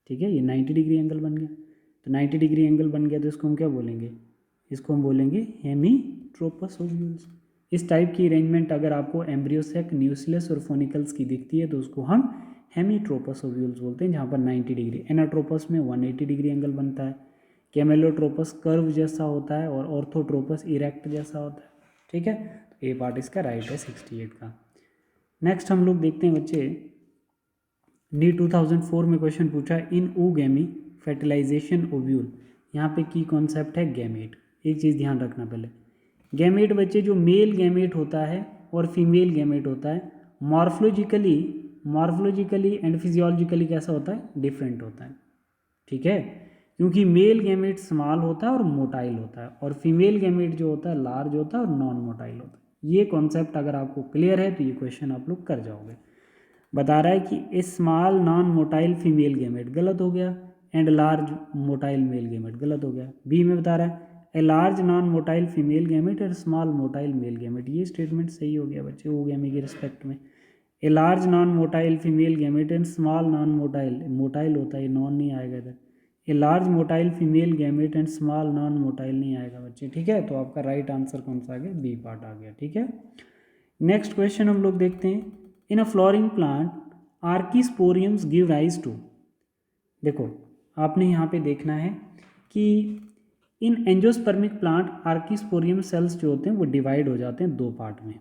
ठीक है, ये 90 डिग्री एंगल बन गया। तो 90 डिग्री एंगल बन गया तो इसको हम क्या बोलेंगे, इसको हम बोलेंगे हेमीट्रोपस ओव्यूल्स। इस टाइप की अरेंजमेंट अगर आपको एम्ब्रियोसेक, न्यूसिलस और फोनिकल्स की दिखती है तो उसको हम हेमीट्रोपस ओव्यूल्स बोलते हैं, जहाँ पर 90 डिग्री। एनाट्रोपस में 180 डिग्री एंगल बनता है, कैमेलोट्रोपस कर्व जैसा होता है, और ऑर्थोट्रोपस इरेक्ट जैसा होता है। ठीक है, तो ये पार्ट इसका राइट है 68 का। नेक्स्ट हम लोग देखते हैं बच्चे, नी 2004 में क्वेश्चन पूछा, इन oogamete फर्टिलाइजेशन ओव्यूल, यहाँ पे की कॉन्सेप्ट है गैमेट। एक चीज़ ध्यान रखना पहले, गैमेट बच्चे जो मेल गैमेट होता है और फीमेल गैमेट होता है, मॉर्फोलॉजिकली एंड फिजियोलॉजिकली कैसा होता है, डिफरेंट होता है। ठीक है, क्योंकि मेल गैमेट स्मॉल होता है और मोटाइल होता है, और फीमेल गैमेट जो होता है लार्ज होता है और नॉन मोटाइल होता है। ये कॉन्सेप्ट अगर आपको क्लियर है तो ये क्वेश्चन आप लोग कर जाओगे। बता रहा है कि a small non motile female gamete, गलत हो गया, and large motile male gamete, गलत हो गया। बी में बता रहा है a large non motile female gamete and small motile male gamete, ये स्टेटमेंट सही हो गया बच्चे oogamete के रिस्पेक्ट में। A large non motile female gamete and small non motile, motile होता है, नॉन नहीं आएगा इधर, a large motile female gamete and small non motile नहीं आएगा बच्चे। ठीक है, तो आपका राइट आंसर कौन सा आ गया, बी पार्ट आ गया। ठीक है, नेक्स्ट क्वेश्चन हम लोग देखते हैं, in a flowering plant archesporiums give rise to. देखो आपने यहाँ पे देखना है कि in angiospermic plant archesporium cells जो होते हैं वो डिवाइड हो जाते हैं दो पार्ट में,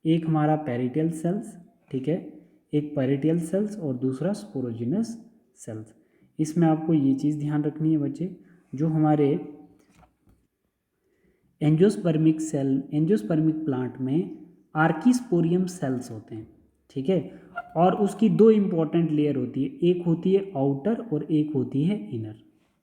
एक हमारा पेरिटियल सेल्स, ठीक है, एक पेरिटियल सेल्स और दूसरा स्पोरोजिनस सेल्स। इसमें आपको ये चीज़ ध्यान रखनी है बच्चे, जो हमारे एंजियोस्पर्मिक प्लांट में आर्किस्पोरियम सेल्स होते हैं, ठीक है। और उसकी दो इंपॉर्टेंट लेयर होती है, एक होती है आउटर और एक होती है इनर,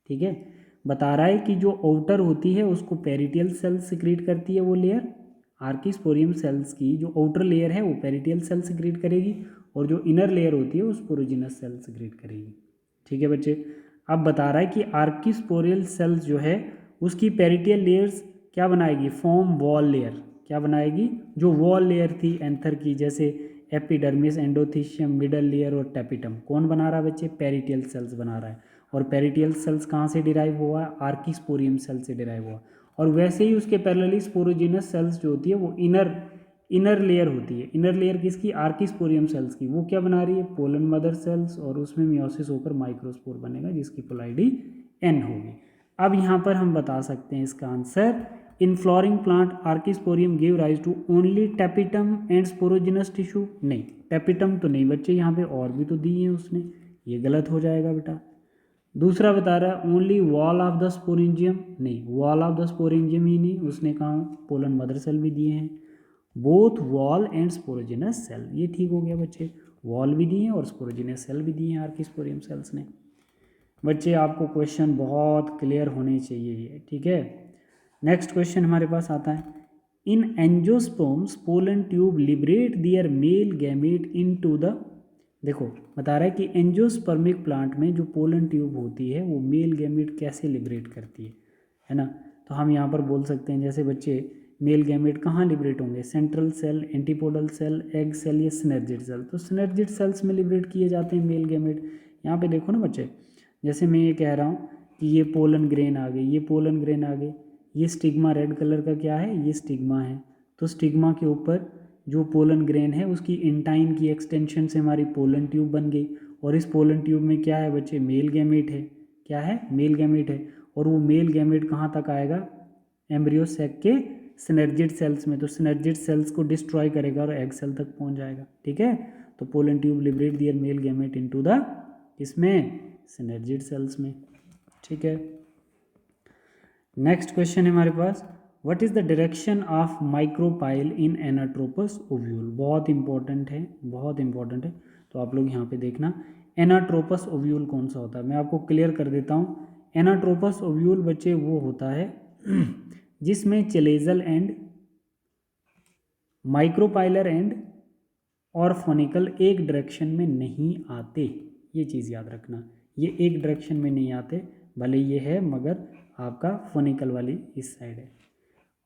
ठीक है। बता रहा है कि जो आउटर होती है उसको पेरिटियल सेल सिक्रीट करती है, वो लेयर आर्किस्पोरियम सेल्स की जो आउटर लेयर है वो पेरिटियल सेल सिक्रीट करेगी, और जो इनर लेयर होती है वो स्पोरोजिनस सेल सिक्रीट करेगी, ठीक है बच्चे। अब बता रहा है कि आर्किस्पोरियल सेल्स जो है उसकी पेरिटियल लेयर्स क्या बनाएगी, फॉर्म वॉल लेयर, क्या बनाएगी, जो वॉल लेयर थी एंथर की, जैसे एपिडर्मिस, एंडोथीशियम, मिडल लेयर और टेपिटम, कौन बना रहा है बच्चे, पेरिटियल सेल्स बना रहा है। और पेरिटियल सेल्स कहाँ से डिराइव हुआ है, आर्किस्पोरियम सेल से डिराइव हुआ। और वैसे ही उसके पैरेलली स्पोरोजिनस सेल्स जो होती है वो इनर लेयर होती है। इनर लेयर किसकी, आर्किस्पोरियम सेल्स की, वो क्या बना रही है, पोलन मदर सेल्स, और उसमें मियोसिस होकर माइक्रोस्पोर बनेगा जिसकी पोलैरिटी n होगी। अब यहाँ पर हम बता सकते हैं इसका answer, in flowering plant archesporium give rise to only tapetum and sporogenous tissue, नहीं टेपिटम तो नहीं बच्चे, यहाँ पे और भी तो दी है उसने, ये गलत हो जाएगा बेटा। दूसरा बता रहा है only wall of the sporangium, नहीं वॉल ऑफ द स्पोरेंजियम ही नहीं, उसने कहा पोलन मदर सेल भी दिए हैं, both wall and sporogenous cell, ये ठीक हो गया बच्चे, वॉल भी दिए हैं और स्पोरोजिनस सेल भी दिए हैं आर्किस्पोरियम सेल्स ने। बच्चे आपको क्वेश्चन बहुत क्लियर होने चाहिए ये, ठीक है। नेक्स्ट क्वेश्चन हमारे पास आता है, in angiosperms pollen tube liberate their male gamete into the, देखो बता रहा है कि एंजियोस्पर्मिक प्लांट में जो पोलन ट्यूब होती है वो मेल गैमेट कैसे लिबरेट करती है ना। तो हम यहाँ पर बोल सकते हैं जैसे बच्चे मेल गैमेट कहाँ लिबरेट होंगे, central cell, antipodal cell, egg cell या सिनर्जिड सेल, तो सिनर्जिड सेल्स में लिबरेट किए जाते हैं मेल गैमेट। यहाँ पे देखो ना बच्चे, जैसे मैं ये कह रहा हूँ कि ये पोलन ग्रेन आ गई, ये पोलन ग्रेन आ गई, ये स्टिग्मा रेड कलर का क्या है, ये स्टिग्मा है, तो स्टिग्मा के ऊपर जो पोलन ग्रेन है उसकी इंटाइन की एक्सटेंशन से हमारी पोलन ट्यूब बन गई, और इस पोलन ट्यूब में क्या है बच्चे, मेल गैमेट है, क्या है, मेल गैमेट है, और वो मेल गैमेट कहाँ तक आएगा, एम्ब्रियो सैक के सिनर्जिड सेल्स में, तो सिनर्जिड सेल्स को डिस्ट्रॉय करेगा और एग सेल तक पहुँच जाएगा, ठीक है। तो pollen tube liberate their male gamete into the, इसमें सिनर्जिड सेल्स में, ठीक है। नेक्स्ट क्वेश्चन है हमारे पास, what is the direction of micropyle in anatropous ovule, बहुत इंपॉर्टेंट है, बहुत इंपॉर्टेंट है, तो आप लोग यहाँ पे देखना एनाट्रोपस ओव्यूल कौन सा होता है, मैं आपको क्लियर कर देता हूँ। एनाट्रोपस ओव्यूल बच्चे वो होता है जिसमें चलेजल एंड, माइक्रोपाइलर एंड और फोनिकल एक डायरेक्शन में नहीं आते, ये चीज़ याद रखना, ये एक डायरेक्शन में नहीं आते, भले ये है मगर आपका फोनिकल वाली इस साइड है।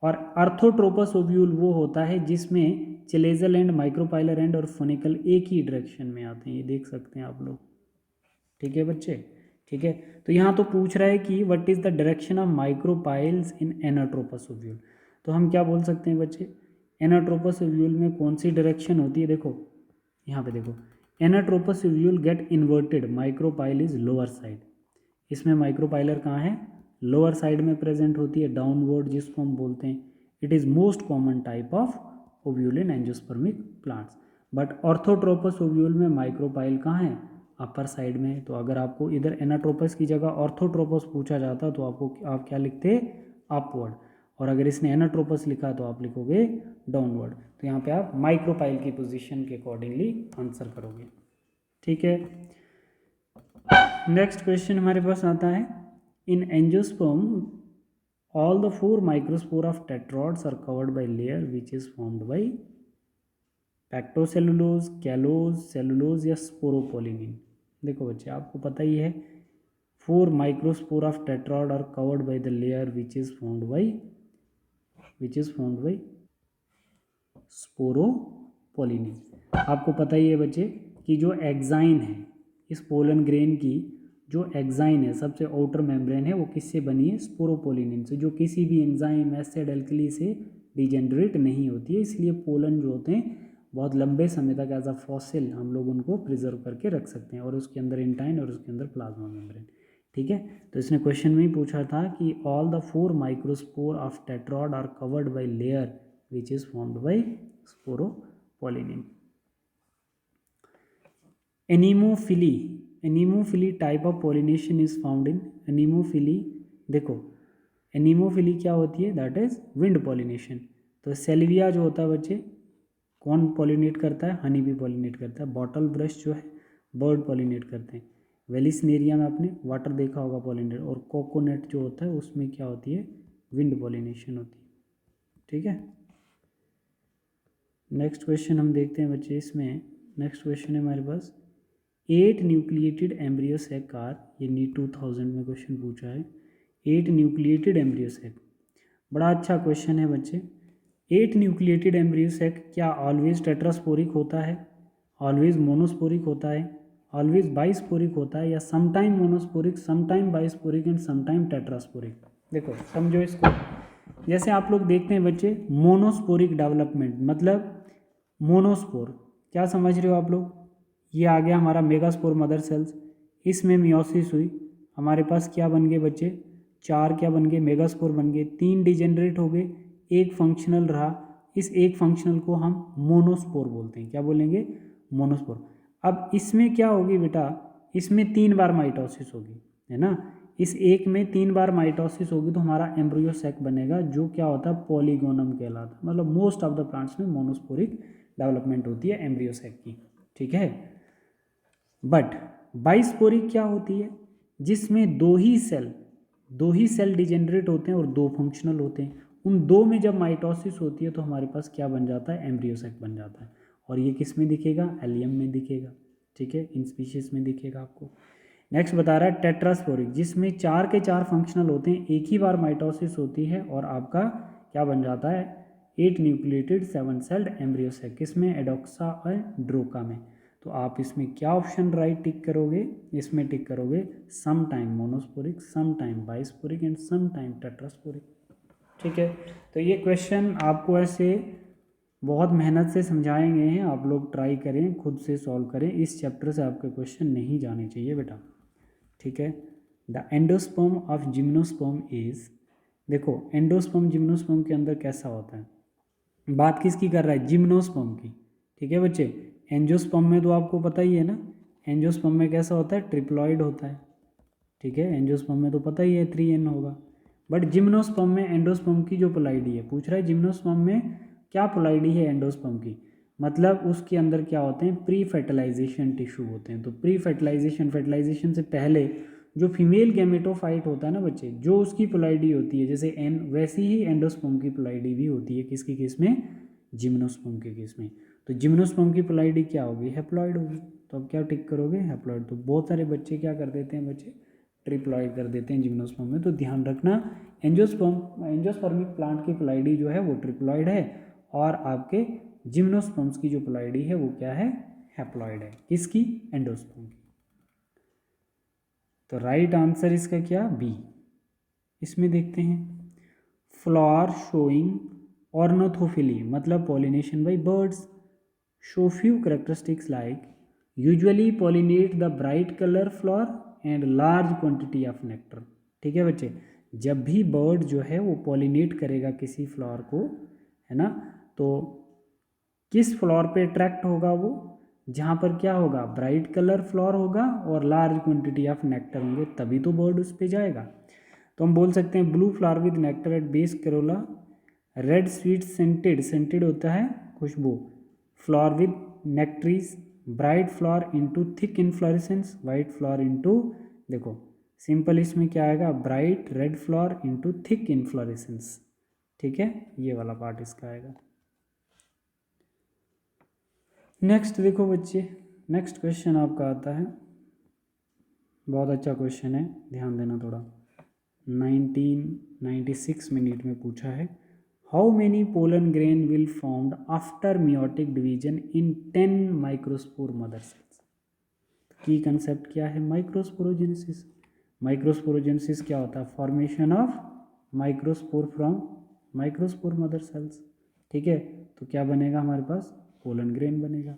और अर्थोट्रोपस ओव्यूल वो होता है जिसमें चलेजल एंड, माइक्रोपाइलर एंड और फोनिकल एक ही डायरेक्शन में आते हैं, ये देख सकते हैं आप लोग, ठीक है बच्चे, ठीक है। तो यहाँ तो पूछ रहा है कि what is the direction of माइक्रोपाइल्स in anatropous ovule, तो हम क्या बोल सकते हैं बच्चे, एनाट्रोपस ओव्यूल में कौन सी डायरेक्शन होती है, देखो यहाँ पे देखो, anatropous ovule get inverted, micropyle is lower side, इसमें माइक्रोपाइलर कहाँ है, लोअर साइड में प्रेजेंट होती है, डाउनवर्ड जिसको हम बोलते हैं। It is most common type of ovule in angiospermic plants, but orthotropous ovule में माइक्रोपाइल कहाँ है, अपर साइड में। तो अगर आपको इधर एनाट्रोपस की जगह ऑर्थोट्रोपस पूछा जाता तो आप क्या लिखते, अपवर्ड, और अगर इसने एनाट्रोपस लिखा तो आप लिखोगे डाउनवर्ड, तो यहाँ पे आप माइक्रोपाइल की पोजीशन के अकॉर्डिंगली आंसर करोगे, ठीक है। नेक्स्ट क्वेश्चन हमारे पास आता है, in angiosperm all the four microspore of tetrads are covered by layer which is formed by pectocellulose, callose, cellulose या स्पोरोपोलिनिन। देखो बच्चे आपको पता ही है, 4 microspore of tetrad are covered by the layer which is formed by sporopollenin. आपको पता ही है बच्चे कि जो एग्जाइन है, इस पोलन ग्रेन की जो एग्जाइन है, सबसे आउटर मेम्ब्रेन है, वो किससे बनी है, स्पोरोपोलिनिन से, जो किसी भी एंजाइम, एसिड, एल्कली से डिजेनरेट नहीं होती है। इसलिए पोलन जो होते हैं बहुत लंबे समय तक एज अ फॉसिल हम लोग उनको प्रिजर्व करके रख सकते हैं, और उसके अंदर इंटाइन और उसके अंदर प्लाज्मा मेम्ब्रेन, ठीक है। तो इसने क्वेश्चन में ही पूछा था कि all the 4 microspore of tetrad are covered by layer which is formed by sporopollenin. Anemophily type of pollination is found in, anemophily देखो एनीमोफिली क्या होती है, दैट इज विंड पॉलिनेशन। तो सेल्विया जो होता है बच्चे, कौन पॉलिनेट करता है, हनी भी पॉलिनेट करता है। बॉटल ब्रश जो है बर्ड पॉलिनेट करते हैं। वेलिसनेरिया में आपने वाटर देखा होगा पॉलिनेट, और कोकोनट जो होता है उसमें क्या होती है, विंड पॉलिनेशन होती है। ठीक है, नेक्स्ट क्वेश्चन हम देखते हैं बच्चे। इसमें नेक्स्ट क्वेश्चन है हमारे पास, 8 न्यूक्लिएटेड एम्ब्रियो सैक आर, ये नीट 2000 में क्वेश्चन पूछा है, 8 न्यूक्लिएटेड एम्ब्रियो सैक। बड़ा अच्छा क्वेश्चन है बच्चे। 8 न्यूक्लिएटेड एम्ब्रियो सैक क्या ऑलवेज टेट्रास्पोरिक होता है, ऑलवेज मोनोस्पोरिक होता है, ऑलवेज बाइस्पोरिक होता है, या sometime monosporic, sometime bisporic and sometime tetrasporic. देखो समझो इसको, जैसे आप लोग देखते हैं बच्चे, मोनोस्पोरिक डेवलपमेंट मतलब मोनोस्पोर, क्या समझ रहे हो आप लोग, ये आ गया हमारा मेगास्पोर मदर सेल्स, इसमें मियोसिस हुई, हमारे पास क्या बन गए बच्चे, 4 क्या बन गए, मेगास्पोर बन गए, 3 डिजेनरेट हो गए, एक फंक्शनल रहा, इस एक फंक्शनल को हम मोनोस्पोर बोलते हैं। क्या बोलेंगे, मोनोस्पोर। अब इसमें क्या होगी बेटा, इसमें 3 बार माइटोसिस होगी, है ना, इस एक में 3 बार माइटोसिस होगी, तो हमारा एम्ब्रियो सैक बनेगा, जो क्या होता है, पॉलीगोनम कहलाता है। मतलब मोस्ट ऑफ द प्लांट्स में मोनोस्पोरिक डेवलपमेंट होती है एम्ब्रियो सैक की। ठीक है, बट बाइस्पोरिक क्या होती है, जिसमें दो ही सेल डिजेनरेट होते हैं और 2 फंक्शनल होते हैं। उन 2 में जब माइटोसिस होती है तो हमारे पास क्या बन जाता है, एम्ब्रियो सैक बन जाता है। और ये किस में दिखेगा, एलियम में दिखेगा। ठीक है, इन स्पीशीज में दिखेगा आपको। नेक्स्ट बता रहा है टेट्रास्पोरिक, जिसमें 4 के 4 फंक्शनल होते हैं, एक ही बार माइटोसिस होती है और आपका क्या बन जाता है, 8 न्यूक्लिएटेड 7 सेल्ड एम्ब्रियो सैक, किसमें, एडोक्सा और ड्रोका में। तो आप इसमें क्या ऑप्शन राइट टिक करोगे, इसमें टिक करोगे sometime monosporic, sometime bisporic and sometime tetrasporic. ठीक है, तो ये क्वेश्चन आपको ऐसे बहुत मेहनत से समझाए गए हैं, आप लोग ट्राई करें, खुद से सॉल्व करें, इस चैप्टर से आपके क्वेश्चन नहीं जाने चाहिए बेटा। ठीक है, the endosperm of gymnosperm is, देखो एंडोस्पर्म जिम्नोस्पर्म के अंदर कैसा होता है, बात किसकी कर रहा है, जिम्नोस्पर्म की। ठीक है बच्चे, एंजियोस्पर्म में तो आपको पता ही है ना, एंजियोस्पर्म में कैसा होता है, ट्रिप्लॉइड होता है। ठीक है, एंजियोस्पर्म में तो पता ही है 3N होगा, बट जिम्नोस्पर्म में एंडोस्पर्म की जो पोलाइडी है, पूछ रहा है जिम्नोस्पर्म में क्या पोलाइडी है एंडोस्पर्म की, मतलब उसके अंदर क्या होते हैं, प्री फर्टिलाइजेशन टिश्यू होते हैं। तो प्री फर्टिलाइजेशन से पहले जो फीमेल गैमेटोफाइट होता है ना बच्चे, जो उसकी पोलाइडी होती है, जैसे एन, वैसी ही एंडोस्पर्म की पोलाइडी भी होती है, किसकी केस में, जिम्नोस्पर्म के केस में। तो जिम्नोस्पर्म की पोलाइडी क्या होगी, हैप्लॉइड होगी। तो अब क्या टिक करोगे, हैप्लॉइड। तो बहुत सारे बच्चे क्या कर देते हैं बच्चे, ट्रिप्लॉइड कर देते हैं जिम्नोस्पर्म में। तो ध्यान रखना, एंजियोस्पर्मिक प्लांट की पोलाइडी जो है वो ट्रिप्लॉइड है, और आपके जिम्नोस्पर्म्स की जो पोलाइडी है वो क्या है, हैप्लॉइड है, किसकी, एंडोस्पर्म की। तो राइट आंसर इसका क्या, बी। इसमें देखते हैं, फ्लावर शोइंग ऑर्नोथोफिली मतलब pollination by birds, show few characteristics like usually pollinate the bright colour flower and large quantity of nectar. ठीक है बच्चे, जब भी बर्ड जो है वो पॉलिनेट करेगा किसी फ्लावर को, है ना, तो किस फ्लावर पे अट्रैक्ट होगा वो, जहाँ पर क्या होगा, ब्राइट कलर फ्लावर होगा और लार्ज क्वांटिटी ऑफ नेक्टर होंगे, तभी तो बर्ड उस पर जाएगा। तो हम बोल सकते हैं blue flower with nectar at base corolla, red sweet scented होता है खुशबू, flower with nectaries, bright flower into thick inflorescence, white flower into, देखो सिंपल इसमें क्या आएगा, bright red flower into thick inflorescence. ठीक है, ये वाला पार्ट इसका आएगा। नेक्स्ट देखो बच्चे, नेक्स्ट क्वेश्चन आपका आता है, बहुत अच्छा क्वेश्चन है, ध्यान देना थोड़ा। 1996 मिनट में पूछा है, how many pollen grain will formed after meiotic division in 10 microspore mother sales. की कंसेप्ट क्या है, माइक्रोस्पोरोजेनेसिस। माइक्रोस्पोरोजेनेसिस क्या होता है, formation of microspore from microspore mother sales. ठीक है, तो क्या बनेगा हमारे पास, पोलन ग्रेन बनेगा।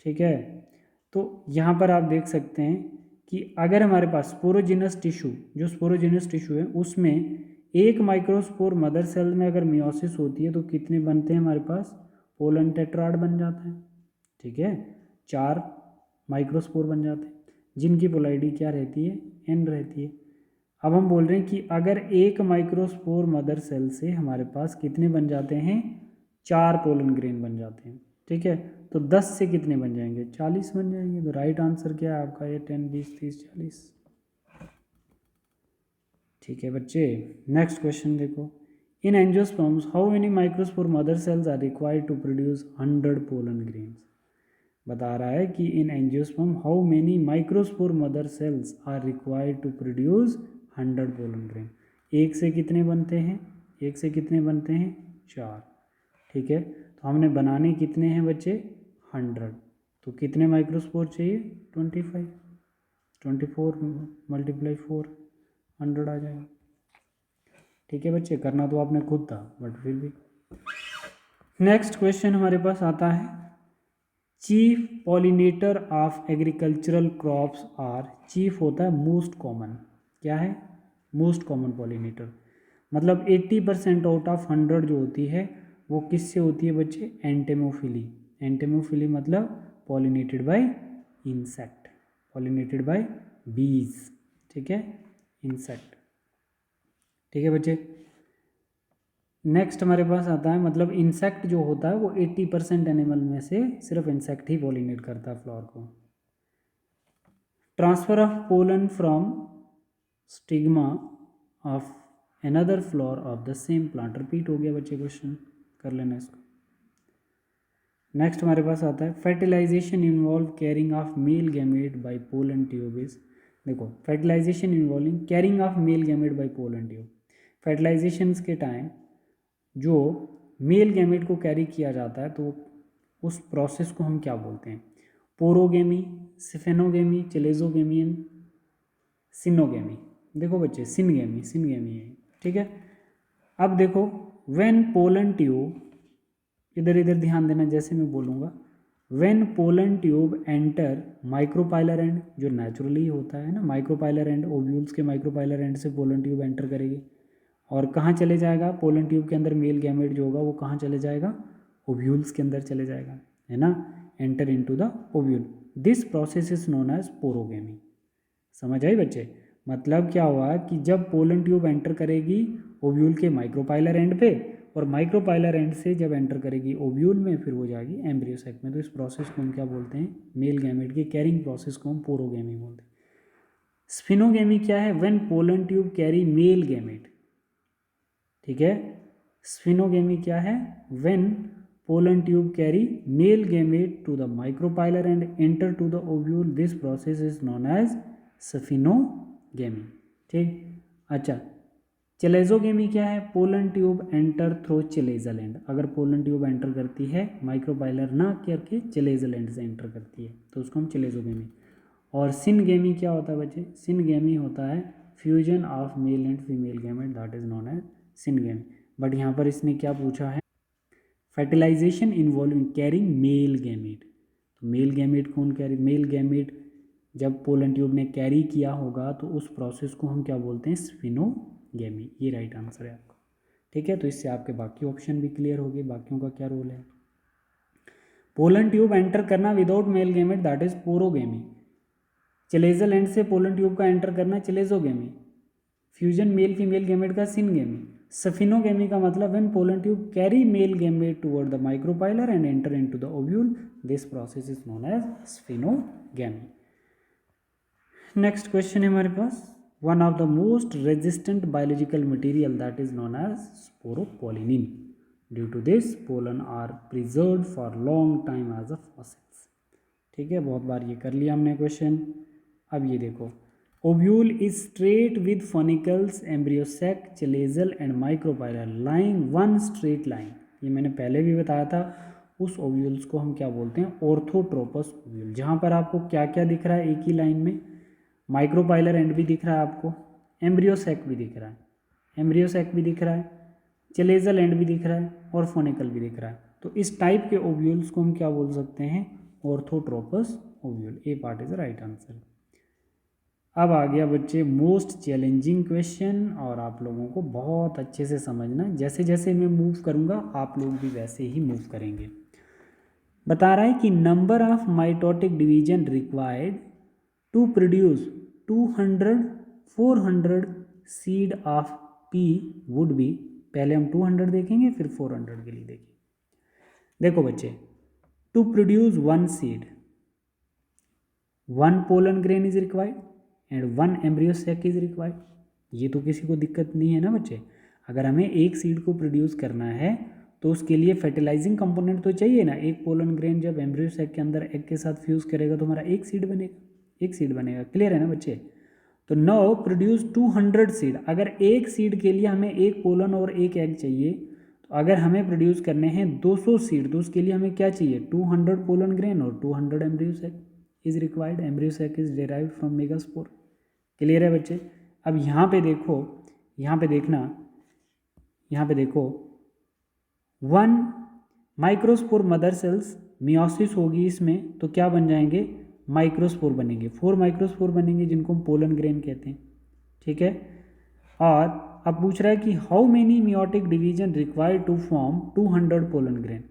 ठीक है, तो यहाँ पर आप देख सकते हैं कि अगर हमारे पास स्पोरोजिनस टिश्यू, जो स्पोरोजिनस टिश्यू है उसमें एक माइक्रोस्पोर मदर सेल में अगर मियोसिस होती है तो कितने बनते हैं हमारे पास, पोलन टेट्राड बन जाता है। ठीक है, 4 माइक्रोस्पोर बन जाते हैं, जिनकी पोलाइडी क्या रहती है, N रहती है। अब हम बोल रहे हैं कि अगर एक माइक्रोस्पोर मदर सेल से हमारे पास कितने बन जाते हैं, 4 पोलन ग्रेन बन जाते हैं, ठीक है। तो 10 से कितने बन जाएंगे, 40 बन जाएंगे। तो राइट आंसर क्या है आपका, ये 10, 20, 30, 40। ठीक है बच्चे, नेक्स्ट क्वेश्चन देखो। In angiosperms how many microspore mother cells are required to produce 100 pollen grains. बता रहा है कि in angiosperm how many microspore mother cells are required to produce 100 pollen grain. एक से कितने बनते हैं, एक से कितने बनते हैं, 4, ठीक है। तो हमने बनाने कितने हैं बच्चे, 100। तो कितने माइक्रोस्पोर चाहिए, 25, 24 × 4 100 आ जाएगा। ठीक है बच्चे, करना तो आपने खुद था बट फिर भी। नेक्स्ट क्वेश्चन हमारे पास आता है, chief pollinator of agricultural crops are, chief होता है मोस्ट कॉमन, क्या है, मोस्ट कॉमन पॉलिनेटर। मतलब 80% आउट ऑफ 100 जो होती है वो किससे होती है बच्चे, एंटेमोफिली। एंटेमोफिली मतलब pollinated bye insect, pollinated bye बीज, ठीक है, इंसेक्ट। ठीक है बच्चे, नेक्स्ट हमारे पास आता है, मतलब इंसेक्ट जो होता है वो 80% एनिमल में से सिर्फ इंसेक्ट ही पॉलिनेट करता है फ्लावर को। Transfer of pollen from stigma of another flower of the same plant. Repeat हो गया बच्चे क्वेश्चन, कर लेना इसको। नेक्स्ट हमारे पास आता है, fertilisation involve carrying of male gamete by pollen tubes. देखो, fertilisation involving carrying of male gamete by pollen tube. Fertilisation के टाइम जो मेल गैमेट को कैरी किया जाता है तो उस प्रोसेस को हम क्या बोलते हैं, पोरोगेमी, स्फेनोगेमी, चलेजोगेमी एंड सिनोगेमी। देखो बच्चे, सिनगेमी, सिनगेमी है, ठीक है। अब देखो, व्हेन पोलन ट्यूब, इधर इधर ध्यान देना जैसे मैं बोलूँगा, when pollen tube enter micropylar and, जो नेचुरली होता है ना, माइक्रोपाइलर एंड, ओव्यूल्स के माइक्रोपाइलर एंड से पोलन ट्यूब एंटर करेगी और कहाँ चले जाएगा, पोलन ट्यूब के अंदर मेल गैमेट जो होगा वो कहाँ चले जाएगा, ओव्यूल्स के अंदर चले जाएगा, है ना, enter into the ovule. This process is known as porogamy. समझ आई बच्चे, मतलब क्या हुआ कि जब पोलन ट्यूब एंटर करेगी ओव्यूल के माइक्रोपाइलर एंड पे, और माइक्रोपाइलर एंड से जब एंटर करेगी ओव्यूल में, फिर वो जाएगी एम्ब्रियो सैक में। तो इस प्रोसेस को हम क्या बोलते हैं, मेल गैमेट की कैरिंग प्रोसेस को हम पोरोगेमी बोलते हैं। स्फिनोगेमी क्या है, when pollen tube carry male gamete, ठीक है। स्फिनोगेमी क्या है, when pollen tube carry male gamete to the micropylar end enter to the ovule, this process is known as siphonogamy, ठीक। अच्छा, चलेजोगेमी क्या है, pollen tube enter through chalazal end. अगर pollen tube enter करती है micropylar ना करके चलेजल end से एंटर करती है तो उसको हम चलेजोगेमी। और सिनगेमी क्या होता है बच्चे, सिनगेमी होता है fusion of male and female gamete, that is known as syngamy. But यहाँ पर इसने क्या पूछा है, fertilization involving carrying male gamete. तो मेल गैमेट कौन कैरी, मेल गैमेट जब पोलन ट्यूब ने कैरी किया होगा तो उस प्रोसेस को हम क्या बोलते हैं, स्फिनोगेमी। ये राइट आंसर है आपका, ठीक है। तो इससे आपके बाकी ऑप्शन भी क्लियर हो गए, बाकियों का क्या रोल है। पोलन ट्यूब एंटर करना without male gamete, that is porogamy. Chalazal end से पोलन ट्यूब का एंटर करना chalazogamy. Fusion male female gamete का सिनगेमी। स्फिनोगेमी का मतलब when pollen tube carry male gamete toward the micropylar end enter into the ovule, this process is known as siphonogamy. Next question है हमारे पास, one of the most resistant biological material that is known as sporopollenin. Due to this pollen are preserved for long time as a fossils. ठीक है, बहुत बार ये कर लिया हमने क्वेश्चन। अब ये देखो, ovule is straight with funicles, embryo sac, chalazal end micropylar lying one straight line. ये मैंने पहले भी बताया था। उस ओव्यूल्स को हम क्या बोलते हैं, ऑर्थोट्रोपस ओव्यूल। जहाँ पर आपको क्या क्या दिख रहा है एक ही लाइन में, माइक्रोपाइलर एंड भी दिख रहा है आपको, एम्ब्रियो सैक भी दिख रहा है, एम्ब्रियो सैक भी दिख रहा है, चलेजल एंड भी दिख रहा है और फोनिकल भी दिख रहा है। तो इस टाइप के ओव्यूल्स को हम क्या बोल सकते हैं, orthotropous ovule. A part is right answer. अब आ गया बच्चे मोस्ट चैलेंजिंग क्वेश्चन, और आप लोगों को बहुत अच्छे से समझना, जैसे जैसे मैं मूव करूंगा आप लोग भी वैसे ही मूव करेंगे। बता रहा है कि number of mitotic division required to produce 200, 400, seed of pea would be, पहले हम 200 देखेंगे फिर 400 के लिए देखेंगे। देखो बच्चे, to produce one seed, one pollen grain is required and one embryo sac is required. ये तो किसी को दिक्कत नहीं है ना बच्चे। अगर हमें एक सीड को प्रोड्यूस करना है तो उसके लिए फर्टिलाइजिंग कंपोनेंट तो चाहिए ना। एक पोलन ग्रेन जब एम्ब्रियो सैक के अंदर एग के साथ फ्यूज करेगा तो हमारा एक सीड बनेगा, एक सीड बनेगा। क्लियर है ना बच्चे। तो नाउ प्रोड्यूस 200 सीड। अगर एक सीड के लिए हमें एक पोलन और एक एग चाहिए, तो अगर हमें प्रोड्यूस करने हैं 200 सीड तो उसके लिए हमें क्या चाहिए, 200 पोलन ग्रेन और 200 embryo sac is required. Embryo sac is derived from megaspore. Clear है बच्चे। अब यहाँ पे देखो, यहाँ पे देखना, यहाँ पे देखो, one microspore mother sales meiosis होगी इसमें तो क्या बन जाएंगे, माइक्रोस्पोर बनेंगे। 4 माइक्रोस्पोर बनेंगे जिनको हम पोलन ग्रेन कहते हैं। ठीक है। और अब पूछ रहा है कि how many meiotic division required to form 200 pollen grain.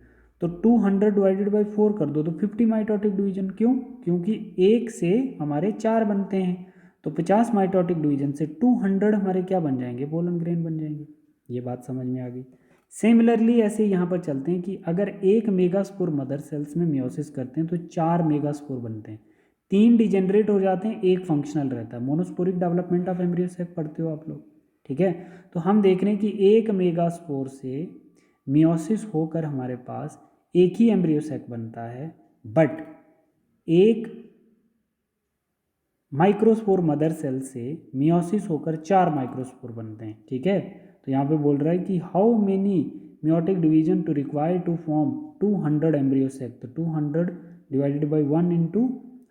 तो 200 डिवाइडेड बाई 4 कर दो तो 50 माइटोटिक डिवीजन। क्यों? क्योंकि एक से हमारे 4 बनते हैं, तो 50 माइटोटिक डिवीजन से 200 हमारे क्या बन जाएंगे, पोलन ग्रेन बन जाएंगे। ये बात समझ में आ गई। सिमिलरली ऐसे यहाँ पर चलते हैं कि अगर एक मेगास्पोर मदर सेल्स में मियोसिस करते हैं तो 4 मेगास्पोर बनते हैं, 3 डिजेनरेट हो जाते हैं, एक फंक्शनल रहता है। Monosporic development of embryo sac पढ़ते हो आप लोग। ठीक है। तो हम देख रहे हैं कि एक मेगास्पोर से मियोसिस होकर हमारे पास एक ही एम्ब्रियो सैक बनता है, बट एक माइक्रोस्पोर मदर सेल से मियोसिस होकर 4 माइक्रोस्पोर बनते हैं। ठीक है। तो यहाँ पे बोल रहा है कि how many meiotic division to require to form 200 embryo sac. तो 200 divided by 1 into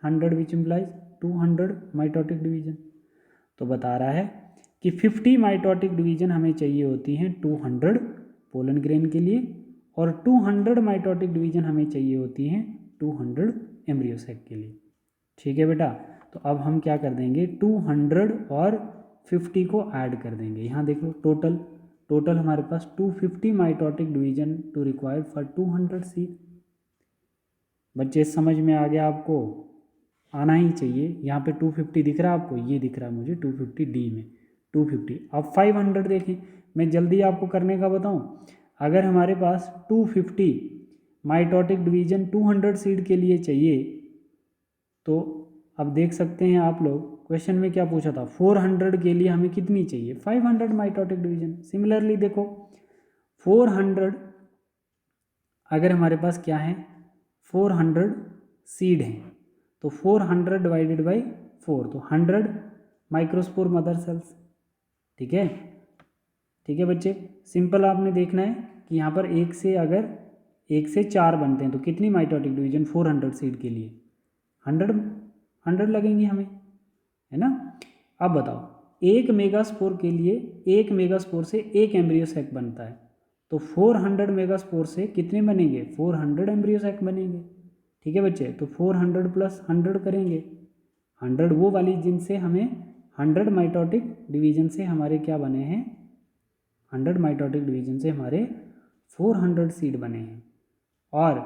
100 which implies 200 mitotic division. तो बता रहा है कि 50 माइटोटिक डिवीजन हमें चाहिए होती हैं 200 पोलन ग्रेन के लिए, और 200 माइटोटिक डिवीजन हमें चाहिए होती हैं 200 एम्ब्रियो सैक के लिए। ठीक है बेटा। तो अब हम क्या कर देंगे, 200 और 50 को ऐड कर देंगे। यहाँ देख लो, टोटल हमारे पास 250 mitotic division to required for 200 seed. बच्चे समझ में आ गया आपको, आना ही चाहिए। यहाँ पे 250 दिख रहा है आपको, ये दिख रहा है मुझे 250 डी में 250। अब 500 देखें, मैं जल्दी आपको करने का बताऊँ। अगर हमारे पास 250 माइटोटिक डिवीजन 200 सीड के लिए चाहिए, तो अब देख सकते हैं आप लोग क्वेश्चन में क्या पूछा था, 400 के लिए हमें कितनी चाहिए, 500 माइटोटिक डिवीजन। सिमिलरली देखो 400, अगर हमारे पास क्या है, 400 सीड हैं, तो 400 डिवाइडेड बाई 4 तो 100 माइक्रोस्पोर मदर सेल्स। ठीक है। ठीक है बच्चे। सिंपल आपने देखना है कि यहाँ पर अगर एक से 4 बनते हैं तो कितनी माइटोटिक डिवीजन 400 सीड के लिए 100 लगेंगी हमें, है ना। अब बताओ, एक मेगास्पोर के लिए, एक मेगास्पोर से एक एम्ब्रियो सैक बनता है, तो 400 मेगास्पोर से कितने बनेंगे, 400 एम्ब्रियो सैक बनेंगे। ठीक है बच्चे। तो 400 प्लस 100 करेंगे, 100 वो वाली जिनसे हमें 100 माइटोटिक डिवीजन से हमारे क्या बने हैं, 100 माइटोटिक डिवीजन से हमारे 400 सीड बने हैं। और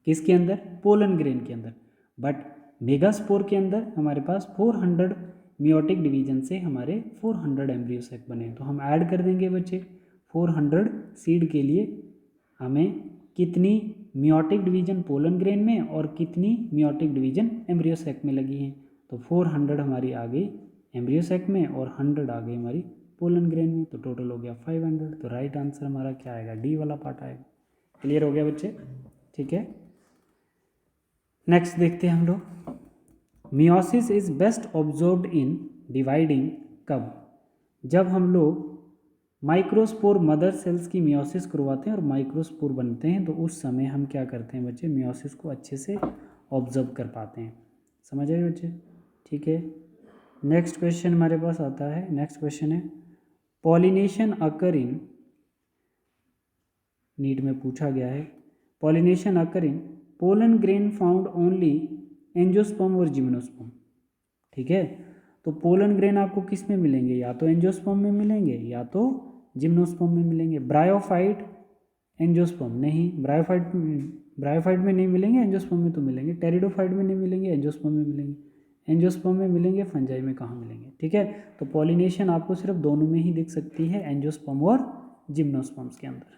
किसके अंदर, पोलन ग्रेन के अंदर। बट मेगास्पोर के अंदर हमारे पास 400 मियोटिक डिवीजन से हमारे 400 एम्ब्रियो सैक बने। तो हम ऐड कर देंगे बच्चे, 400 सीड के लिए हमें कितनी मियोटिक डिवीजन पोलन ग्रेन में और कितनी मियोटिक डिवीजन एम्ब्रियो सैक में लगी हैं। तो 400 हमारी आ गई एम्ब्रियो सैक में और 100 आ गई हमारी पोलन ग्रेन में, तो टोटल हो गया 500। तो राइट आंसर हमारा क्या आएगा, डी वाला पार्ट आएगा। क्लियर हो गया बच्चे। ठीक है। नेक्स्ट देखते हैं हम लोग, meiosis is best observed in dividing कब, जब हम लोग माइक्रोस्पोर मदर सेल्स की मियोसिस करवाते हैं और माइक्रोस्पोर बनते हैं, तो उस समय हम क्या करते हैं बच्चे, मियोसिस को अच्छे से ऑब्जर्व कर पाते हैं। समझ आए बच्चे। ठीक है। नेक्स्ट क्वेश्चन हमारे पास आता है, नेक्स्ट क्वेश्चन है पॉलिनेशन अकर इन, नीट में पूछा गया है, pollination occur in pollen grain found only angiosperm और जिम्नोस्पर्म। ठीक है। तो पोलन ग्रेन आपको किस में मिलेंगे, या तो एंजियोस्पर्म में मिलेंगे या तो जिम्नोस्पर्म में मिलेंगे। ब्रायोफाइट एंजियोस्पर्म नहीं, ब्रायोफाइट में नहीं मिलेंगे, एंजियोस्पर्म में तो मिलेंगे। टेरिडोफाइट में नहीं मिलेंगे, एंजियोस्पर्म में मिलेंगे। एंजियोस्पर्म में मिलेंगे, फंजाई में कहाँ मिलेंगे, ठीक है। तो पॉलिनेशन आपको सिर्फ दोनों में ही दिख सकती है, एंजियोस्पर्म और जिम्नोस्पर्म्स के अंदर,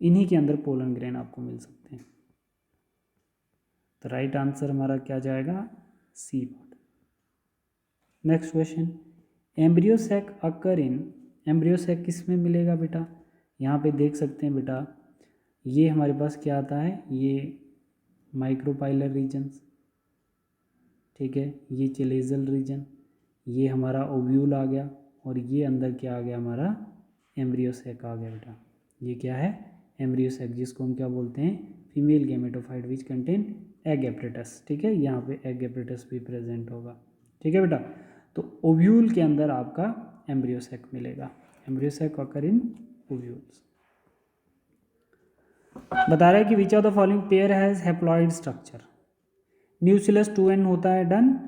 इन्हीं के अंदर पोलन ग्रेन आपको मिल सकते हैं। तो राइट आंसर हमारा क्या जाएगा, C part. Next question, embryo sac occur in, embryo sac किस में मिलेगा बेटा, यहाँ पे देख सकते हैं बेटा, ये हमारे पास क्या आता है, ये माइक्रोपाइलर रीजन्स, ठीक है, ये चेलेजल रीजन, ये हमारा ओव्यूल आ गया, और ये अंदर क्या आ गया हमारा, एम्ब्रियो सैक आ गया बेटा। ये क्या है, एम्ब्रियो सैक, जिसको हम क्या बोलते हैं, female gametophyte which contain egg apparatus, ठीक है, यहाँ पे एग एपरेटस भी प्रेजेंट होगा, ठीक है बेटा। तो ओव्यूल के अंदर आपका एम्ब्रियो सैक मिलेगा, एम्ब्रियो सैक अकर इन ओव्यूल्स। बता रहा है कि which of the following pair has haploid structure, nucleus 2n होता है, डन,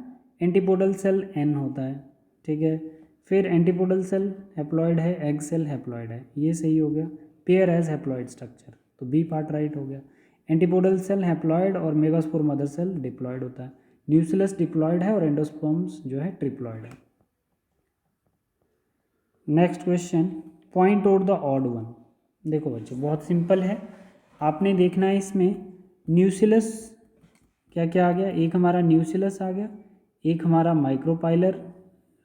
एंटीपोडल सेल n होता है, ठीक है, फिर एंटीपोडल सेल हैप्लॉइड है, एग सेल हैप्लॉइड है, ये सही हो गया, पेयर हैज हैप्लॉइड स्ट्रक्चर, तो बी पार्ट राइट हो गया। एंटीपोडल सेल हैप्लॉइड और मेगास्पोर मदर सेल डिप्लॉइड होता है, न्यूक्लियस डिप्लॉइड है और एंडोस्पर्म्स जो है ट्रिप्लॉइड है। Next question, point out the odd one. देखो बच्चों बहुत सिंपल है, आपने देखना है इसमें न्यूक्लियस क्या क्या आ गया, एक हमारा न्यूक्लियस आ गया, एक हमारा माइक्रोपाइलर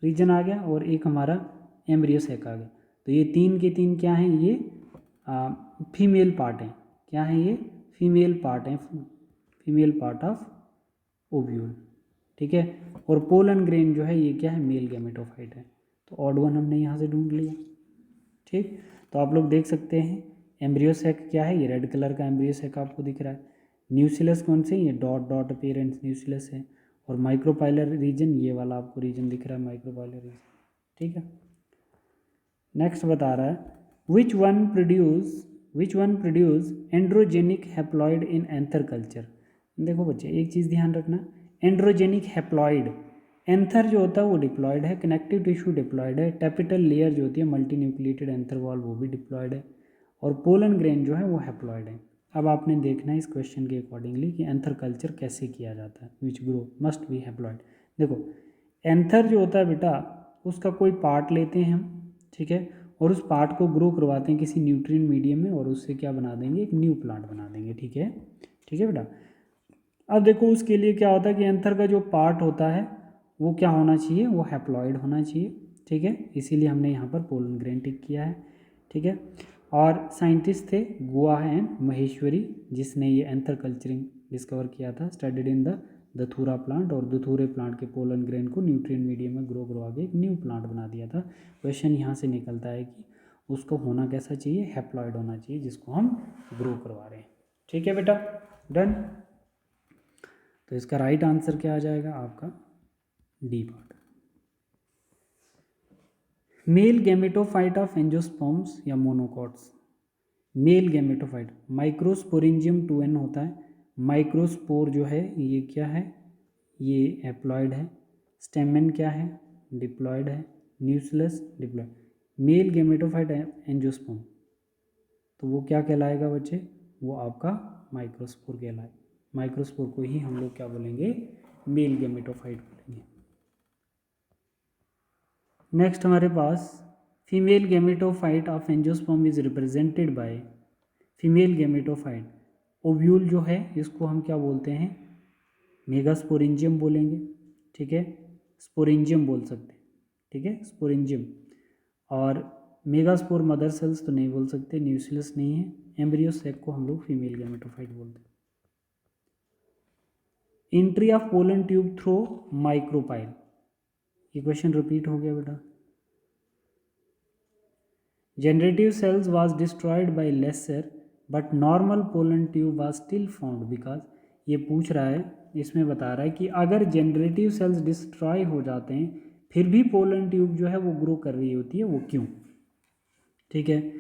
रीजन आ गया, और एक हमारा एम्ब्रियो सैक आ गया। तो ये तीन के तीन क्या हैं, ये फीमेल पार्ट हैं, क्या हैं ये, फीमेल पार्ट हैं, फीमेल पार्ट ऑफ ओव्यूल, ठीक है। और पोलन ग्रेन जो है ये क्या है, मेल गैमेटोफाइट है। तो ऑड वन हमने यहाँ से ढूंढ लिया, ठीक। तो आप लोग देख सकते हैं एम्ब्रियो सैक क्या है, ये रेड कलर का एम्ब्रियो सैक आपको दिख रहा है, न्यूक्लियस कौन से, ये डॉट डॉट अपीयरेंस न्यूक्लियस है, और माइक्रोपाइलर रीजन ये वाला आपको रीजन दिख रहा है, माइक्रोपाइलर रीजन, ठीक है। नेक्स्ट बता रहा है which one produce androgenic haploid in anther culture. देखो बच्चे एक चीज़ ध्यान रखना, एंड्रोजेनिक हैप्लॉइड, एंथर जो होता है वो डिप्लॉयड है, कनेक्टिव टिश्यू डिप्लॉयड है, टैपिटल लेयर जो होती है मल्टी न्यूक्लिएटेड एंथर वॉल वो भी डिप्लॉयड है, और पोलन ग्रेन जो है वो हैप्लॉयड है। अब आपने देखना है इस क्वेश्चन के अकॉर्डिंगली कि एंथर कल्चर कैसे किया जाता है, which grow must be haploid. देखो एंथर जो होता है बेटा, उसका कोई पार्ट लेते हैं हम, ठीक है, और उस पार्ट को ग्रो करवाते हैं किसी न्यूट्रिएंट मीडियम में, और उससे क्या बना देंगे, एक न्यू प्लांट बना देंगे, ठीक है, ठीक है बेटा। अब देखो उसके लिए क्या होता है कि एंथर का जो पार्ट होता है वो क्या होना चाहिए, वो हैप्लॉयड होना चाहिए, ठीक है, इसीलिए हमने यहाँ पर पोलन ग्रेन टिक किया है, ठीक है। और साइंटिस्ट थे गुआ एंड महेश्वरी, जिसने ये एंथर कल्चरिंग डिस्कवर किया था, स्टडीड इन द दथूरा प्लांट, और दथूरे प्लांट के पोलन ग्रेन को न्यूट्रिएंट मीडियम में ग्रो करवा के एक न्यू प्लांट बना दिया था। क्वेश्चन यहाँ से निकलता है कि उसको होना कैसा चाहिए, हैप्लॉयड होना चाहिए, जिसको हम ग्रो करवा रहे हैं, ठीक है बेटा, डन। तो इसका राइट आंसर क्या आ जाएगा आपका, D part. Male gametophyte of angiosperms या monocots, male gametophyte microsporangium 2n होता है, माइक्रोस्पोर जो है ये क्या है, ये हैप्लॉयड है, स्टेमन क्या है, डिप्लॉयड है, nucleus diploid, male gametophyte angiosperm, तो वो क्या कहलाएगा बच्चे, वो आपका माइक्रोस्पोर कहलाएगा, माइक्रोस्पोर को ही हम लोग क्या बोलेंगे, मेल गैमेटोफाइट बोलेंगे। नेक्स्ट हमारे पास female gametophyte of angiosperm is represented by, female gametophyte ovule जो है इसको हम क्या बोलते हैं, मेगास्पोरेंजियम बोलेंगे, ठीक है, स्पोरेंजियम बोल सकते हैं, ठीक है, स्पोरेंजियम। और मेगास्पोर मदर सेल्स तो नहीं बोल सकते, न्यूक्लियस नहीं है, एम्ब्रियो सैक को हम लोग फीमेल गैमेटोफाइट बोलते हैं। Entry of pollen tube through micropyle, ये क्वेश्चन रिपीट हो गया बेटा। Generative cells was destroyed by laser but normal pollen tube was still found because, ये पूछ रहा है, इसमें बता रहा है कि अगर जनरेटिव सेल्स डिस्ट्रॉय हो जाते हैं फिर भी पोलन ट्यूब जो है वो ग्रो कर रही होती है, वो क्यों, ठीक है,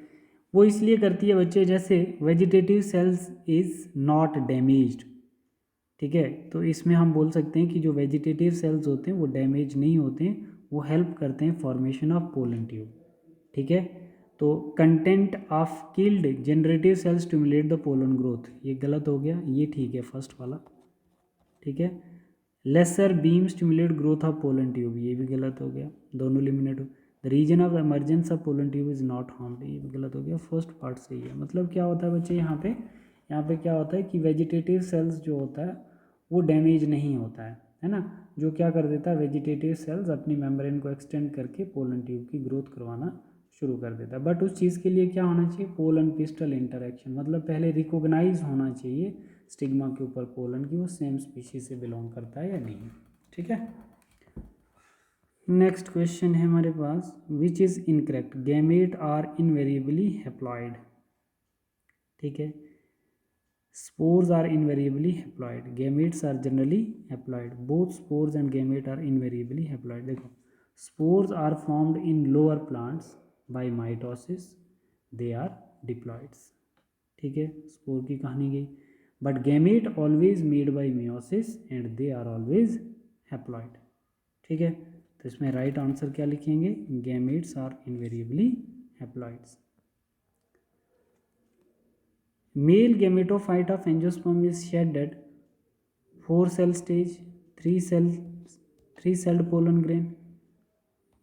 वो इसलिए करती है बच्चे, जैसे vegetative cells is not damaged, ठीक है, तो इसमें हम बोल सकते हैं कि जो वेजिटेटिव सेल्स होते हैं वो डैमेज नहीं होते हैं, वो हेल्प करते हैं फॉर्मेशन ऑफ पोलन ट्यूब, ठीक है। तो content of killed generative cells stimulate the pollen growth, ये गलत हो गया, ये ठीक है फर्स्ट वाला, ठीक है। Laser beam stimulate growth of pollen tube, ये भी गलत हो गया, दोनों एलिमिनेट हो। The reason of emergence of pollen tube is not harmed, ये भी गलत हो गया, फर्स्ट पार्ट सही है। मतलब क्या होता है बच्चे यहाँ पे क्या होता है कि वेजिटेटिव सेल्स जो होता है वो डैमेज नहीं होता है ना। जो क्या कर देता है, वेजिटेटिव सेल्स अपनी मेम्ब्रेन को एक्सटेंड करके पोलन ट्यूब की ग्रोथ करवाना शुरू कर देता है। बट उस चीज़ के लिए क्या होना चाहिए, पोलन पिस्टल इंटरेक्शन, मतलब पहले रिकॉग्नाइज होना चाहिए स्टिग्मा के ऊपर पोलन की वो सेम स्पीशीज से बिलोंग करता है या नहीं। ठीक है, नेक्स्ट क्वेश्चन है हमारे पास, which is incorrect, gamete are invariably haploid. ठीक है, spores are invariably haploid, gametes are generally haploid, both spores and gamete are invariably haploid। देखो, spores are formed in lower plants by mitosis, they are diploids। ठीक है, spore की कहानी गई, but gamete always made by meiosis and they are always haploid. ठीक है, तो इसमें राइट आंसर क्या लिखेंगे, gametes are invariably haploids. Male gametophyte of angiosperm is shed at 4-cell stage, 3-celled pollen grain,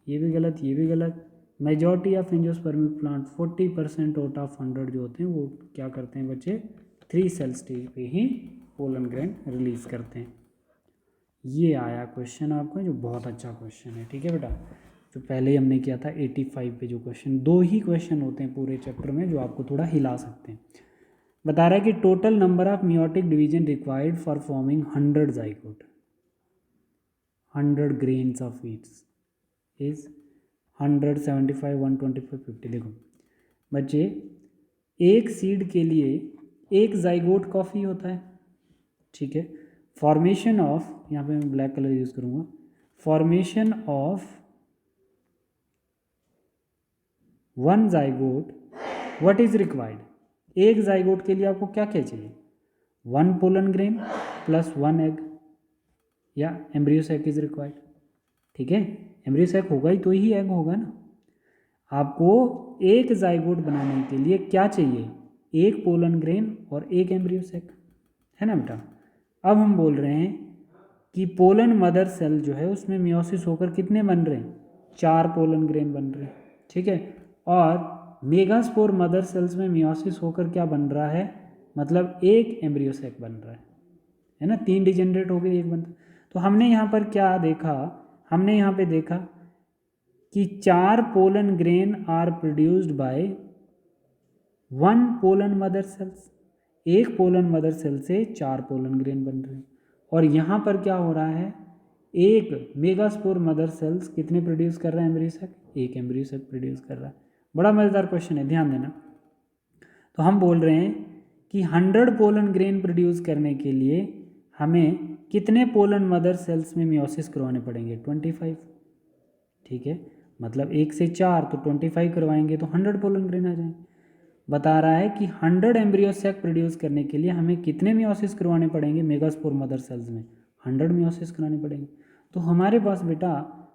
ये भी गलत, ये भी गलत। Majority of angiospermic plant 40% out of 100 जो होते हैं वो क्या करते हैं बच्चे, 3-cell स्टेज पे ही पोलन ग्रेन रिलीज करते हैं। ये आया क्वेश्चन आपका जो बहुत अच्छा क्वेश्चन है। ठीक है बेटा, जो पहले ही हमने किया था 85 पे जो क्वेश्चन, 2 ही क्वेश्चन होते हैं पूरे चैप्टर में जो आपको थोड़ा हिला सकते हैं। बता रहा है कि total number of meiotic division required for forming 100 zygote, 100 grains of weeds is 100, 75, 125, 50। देखो बच्चे, एक सीड के लिए एक जाइगोट कॉफ़ी होता है। ठीक है, फॉर्मेशन ऑफ, यहाँ पे मैं ब्लैक कलर यूज़ करूँगा, formation of 1 zygote, what is required, एक जाइगोट के लिए आपको क्या क्या चाहिए, 1 पोलन ग्रेन प्लस 1 एग या एम्ब्रियो सैक इज रिक्वायर्ड। ठीक है, एम्ब्रियो सैक होगा ही तो ही एग होगा ना। आपको एक जाइगोट बनाने के लिए क्या चाहिए, एक पोलन ग्रेन और एक एम्ब्रियो सैक, है ना बेटा। अब हम बोल रहे हैं कि पोलन मदर सेल जो है उसमें मियोसिस होकर कितने बन रहे हैं, 4 पोलन ग्रेन बन रहे हैं। ठीक है, और मेगास्पोर मदर सेल्स में मियोसिस होकर क्या बन रहा है, मतलब एक एम्ब्रियो सैक बन रहा है ना, 3 डिजेनरेट हो गए, एक बनता। तो हमने यहाँ पर क्या देखा, हमने यहाँ पे देखा कि 4 pollen grain are produced by 1 pollen mother cells, एक पोलन मदर सेल से 4 पोलन ग्रेन बन रहे हैं। और यहाँ पर क्या हो रहा है, एक मेगास्पोर मदर सेल्स कितने प्रोड्यूस कर रहा है एम्ब्रियो सैक, एक एम्ब्रियो सैक प्रोड्यूस कर रहा है। बड़ा मज़ेदार क्वेश्चन है, ध्यान देना। तो हम बोल रहे हैं कि 100 पोलन ग्रेन प्रोड्यूस करने के लिए हमें कितने पोलन मदर सेल्स में मियोसिस करवाने पड़ेंगे, 25। ठीक है, मतलब 1 से 4 तो 25 करवाएंगे तो 100 पोलन ग्रेन आ जाएंगे। बता रहा है कि 100 एम्ब्रियो सैक प्रोड्यूस करने के लिए हमें कितने मियोसिस करवाने पड़ेंगे मेगास्पोर मदर सेल्स में, 100 मियोसिस कराने पड़ेंगे। तो हमारे पास बेटा,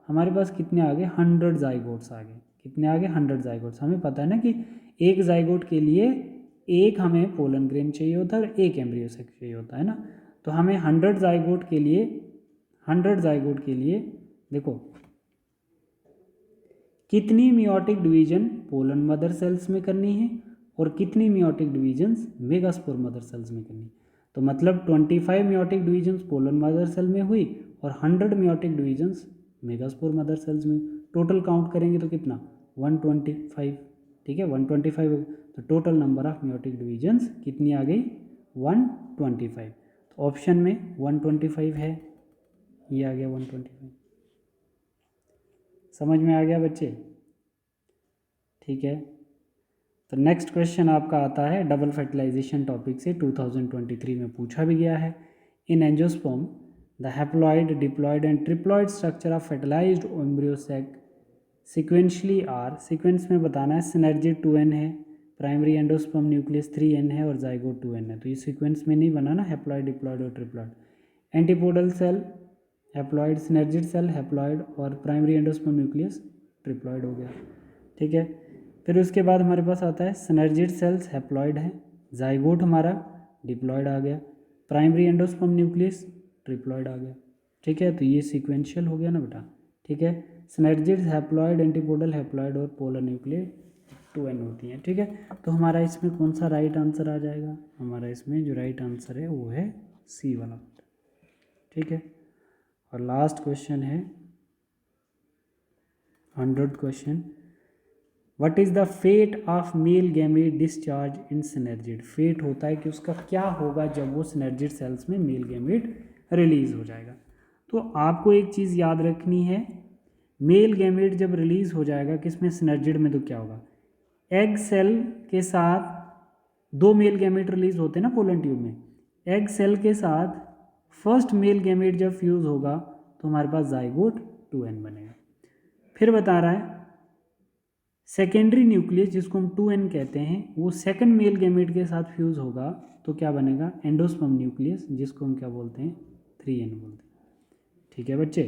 हमारे पास कितने आ गए, 100 जाइगोट्स आ गए। कितने आ गए, 100 जाइगोट्स। हमें पता है ना कि एक जाइगोट के लिए एक हमें पोलन ग्रेन चाहिए होता है और एक एम्ब्रियो सैक चाहिए होता है ना। तो हमें 100 जाइगोट के लिए, 100 जाइगोट के लिए देखो कितनी meiotic division pollen mother cells में करनी है और कितनी meiotic divisions megaspore mother cells में करनी है। तो मतलब 25 meiotic divisions pollen mother cell में हुई और 100 meiotic divisions megaspore mother cells में। टोटल काउंट करेंगे तो कितना, 125। ठीक है, 125। तो total number of meiotic divisions कितनी आ गई, 125। तो ऑप्शन में 125 है, ये आ गया 125। समझ में आ गया बच्चे। ठीक है, तो नेक्स्ट क्वेश्चन आपका आता है डबल फर्टिलाइजेशन टॉपिक से, 2023 में पूछा भी गया है। In angiosperm the haploid, diploid and triploid structure of fertilized embryo sac sequentially are, sequence में बताना है, सिनर्जिड 2n है, प्राइमरी एंडोस्पर्म न्यूक्लियस 3n है और जाइगोट 2n है। तो ये सीक्वेंस में नहीं बना ना, हैप्लॉइड, डिप्लॉइड और triploid. Antipodal cell haploid, synergid cell haploid और प्राइमरी एंडोस्पर्म न्यूक्लियस ट्रिप्लॉइड हो गया। ठीक है, फिर उसके बाद हमारे पास आता है सिनर्जिड सेल्स हैप्लॉइड है, जाइगोट हमारा डिप्लॉइड आ गया, प्राइमरी एंडोस्पर्म न्यूक्लियस ट्रिप्लॉइड आ गया। ठीक है, तो ये सीक्वेंशियल हो गया ना बेटा। ठीक है, सिनर्जिड हैप्लॉइड, एंटीपोडल हैप्लॉइड और पोलर न्यूक्लियर 2n होती हैं। ठीक है, तो हमारा इसमें कौन सा राइट आंसर आ जाएगा? हमारा इसमें जो राइट आंसर है वो है सी वाला। ठीक है, और लास्ट क्वेश्चन है 100 question. What is the fate of male gamete discharge in synergid? Fate होता है कि उसका क्या होगा जब वो सिनर्जिड सेल्स में मेल गैमेट रिलीज हो जाएगा। तो आपको एक चीज़ याद रखनी है, मेल गैमेट जब रिलीज हो जाएगा किसमें? सिनर्जिड में, तो क्या होगा? एग सेल के साथ 2 मेल गैमेट रिलीज होते हैं ना पोलन ट्यूब में। एग सेल के साथ फर्स्ट मेल गैमेट जब फ्यूज होगा तो हमारे पास जाइगोट 2n बनेगा। फिर बता रहा है सेकेंडरी न्यूक्लियस जिसको हम 2n कहते हैं वो सेकंड मेल गैमेट के साथ फ्यूज होगा तो क्या बनेगा? एंडोस्पर्म न्यूक्लियस जिसको हम क्या बोलते हैं? 3n बोलते हैं। ठीक है बच्चे,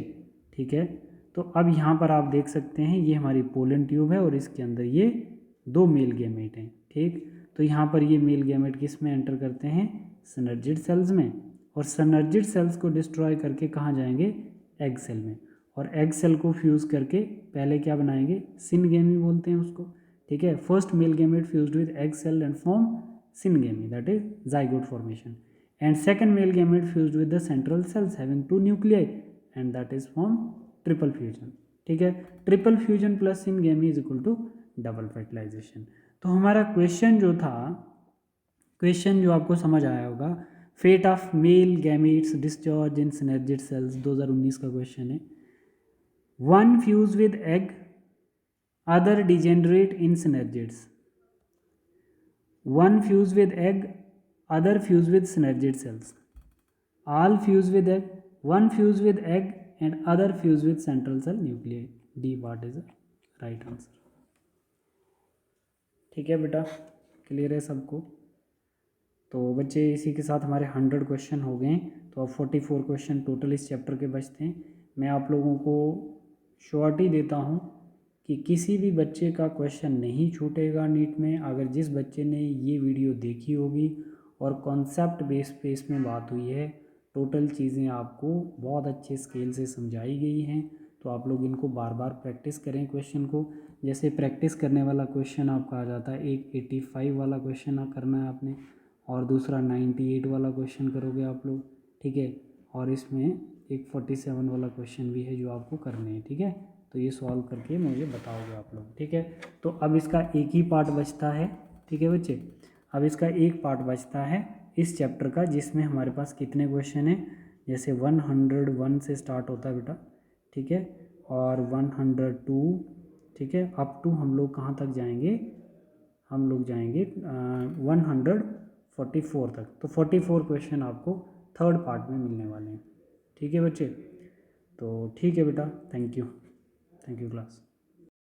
ठीक है। तो अब यहाँ पर आप देख सकते हैं ये हमारी पोलन ट्यूब है और इसके अंदर ये 2 मेल गैमेट हैं। ठीक, तो यहाँ पर ये मेल गैमेट किस में एंटर करते हैं? सिनर्जिड सेल्स में, और सिनर्जिड सेल्स को डिस्ट्रॉय करके कहाँ जाएंगे? एग सेल में, और एग सेल को फ्यूज़ करके पहले क्या बनाएंगे? सिनगेमी बोलते हैं उसको। ठीक है, first male gamete fused with egg cell and form syngamy, that is zygote formation, and second male gamete fused with the central cells having 2 nuclei and that is form triple fusion. ठीक है, triple fusion plus syngamy is equal to double fertilization. तो हमारा question जो था, question जो आपको समझ आया होगा, fate of male gametes discharge in synergid cells 2019 का क्वेश्चन है। One fuse with egg, other degenerate in synergids. One fuse with egg, other fuse with synergid cells. All fuse with egg, one fuse with egg and other fuse with central cell nuclei. D part is the right answer. ठीक है बेटा, clear है सबको? तो बच्चे इसी के साथ हमारे 100 क्वेश्चन हो गए, तो अब 44 क्वेश्चन टोटल इस चैप्टर के बचते हैं। मैं आप लोगों को श्योरिटी देता हूँ कि किसी भी बच्चे का क्वेश्चन नहीं छूटेगा नीट में, अगर जिस बच्चे ने ये वीडियो देखी होगी और कॉन्सेप्ट बेस पे इसमें बात हुई है, टोटल चीज़ें आपको बहुत अच्छे स्केल से समझाई गई हैं, तो आप लोग इनको बार बार प्रैक्टिस करें क्वेश्चन को। जैसे प्रैक्टिस करने वाला क्वेश्चन आपका आ जाता है, एक 85 वाला क्वेश्चन करना है आपने, और दूसरा 98 वाला क्वेश्चन करोगे आप लोग। ठीक है, और इसमें एक 47 वाला क्वेश्चन भी है जो आपको करने हैं। ठीक है, तो ये सॉल्व करके मुझे बताओगे आप लोग। ठीक है, तो अब इसका एक ही पार्ट बचता है। ठीक है बच्चे, अब इसका एक पार्ट बचता है इस चैप्टर का, जिसमें हमारे पास कितने क्वेश्चन हैं? जैसे 101 से स्टार्ट होता है बेटा, ठीक है, और 102, ठीक है, अप टू हम लोग कहाँ तक जाएंगे? हम लोग जाएंगे 144 तक। तो 44 क्वेश्चन आपको थर्ड पार्ट में मिलने वाले हैं। ठीक है बच्चे, तो ठीक है बेटा, थैंक यू क्लास।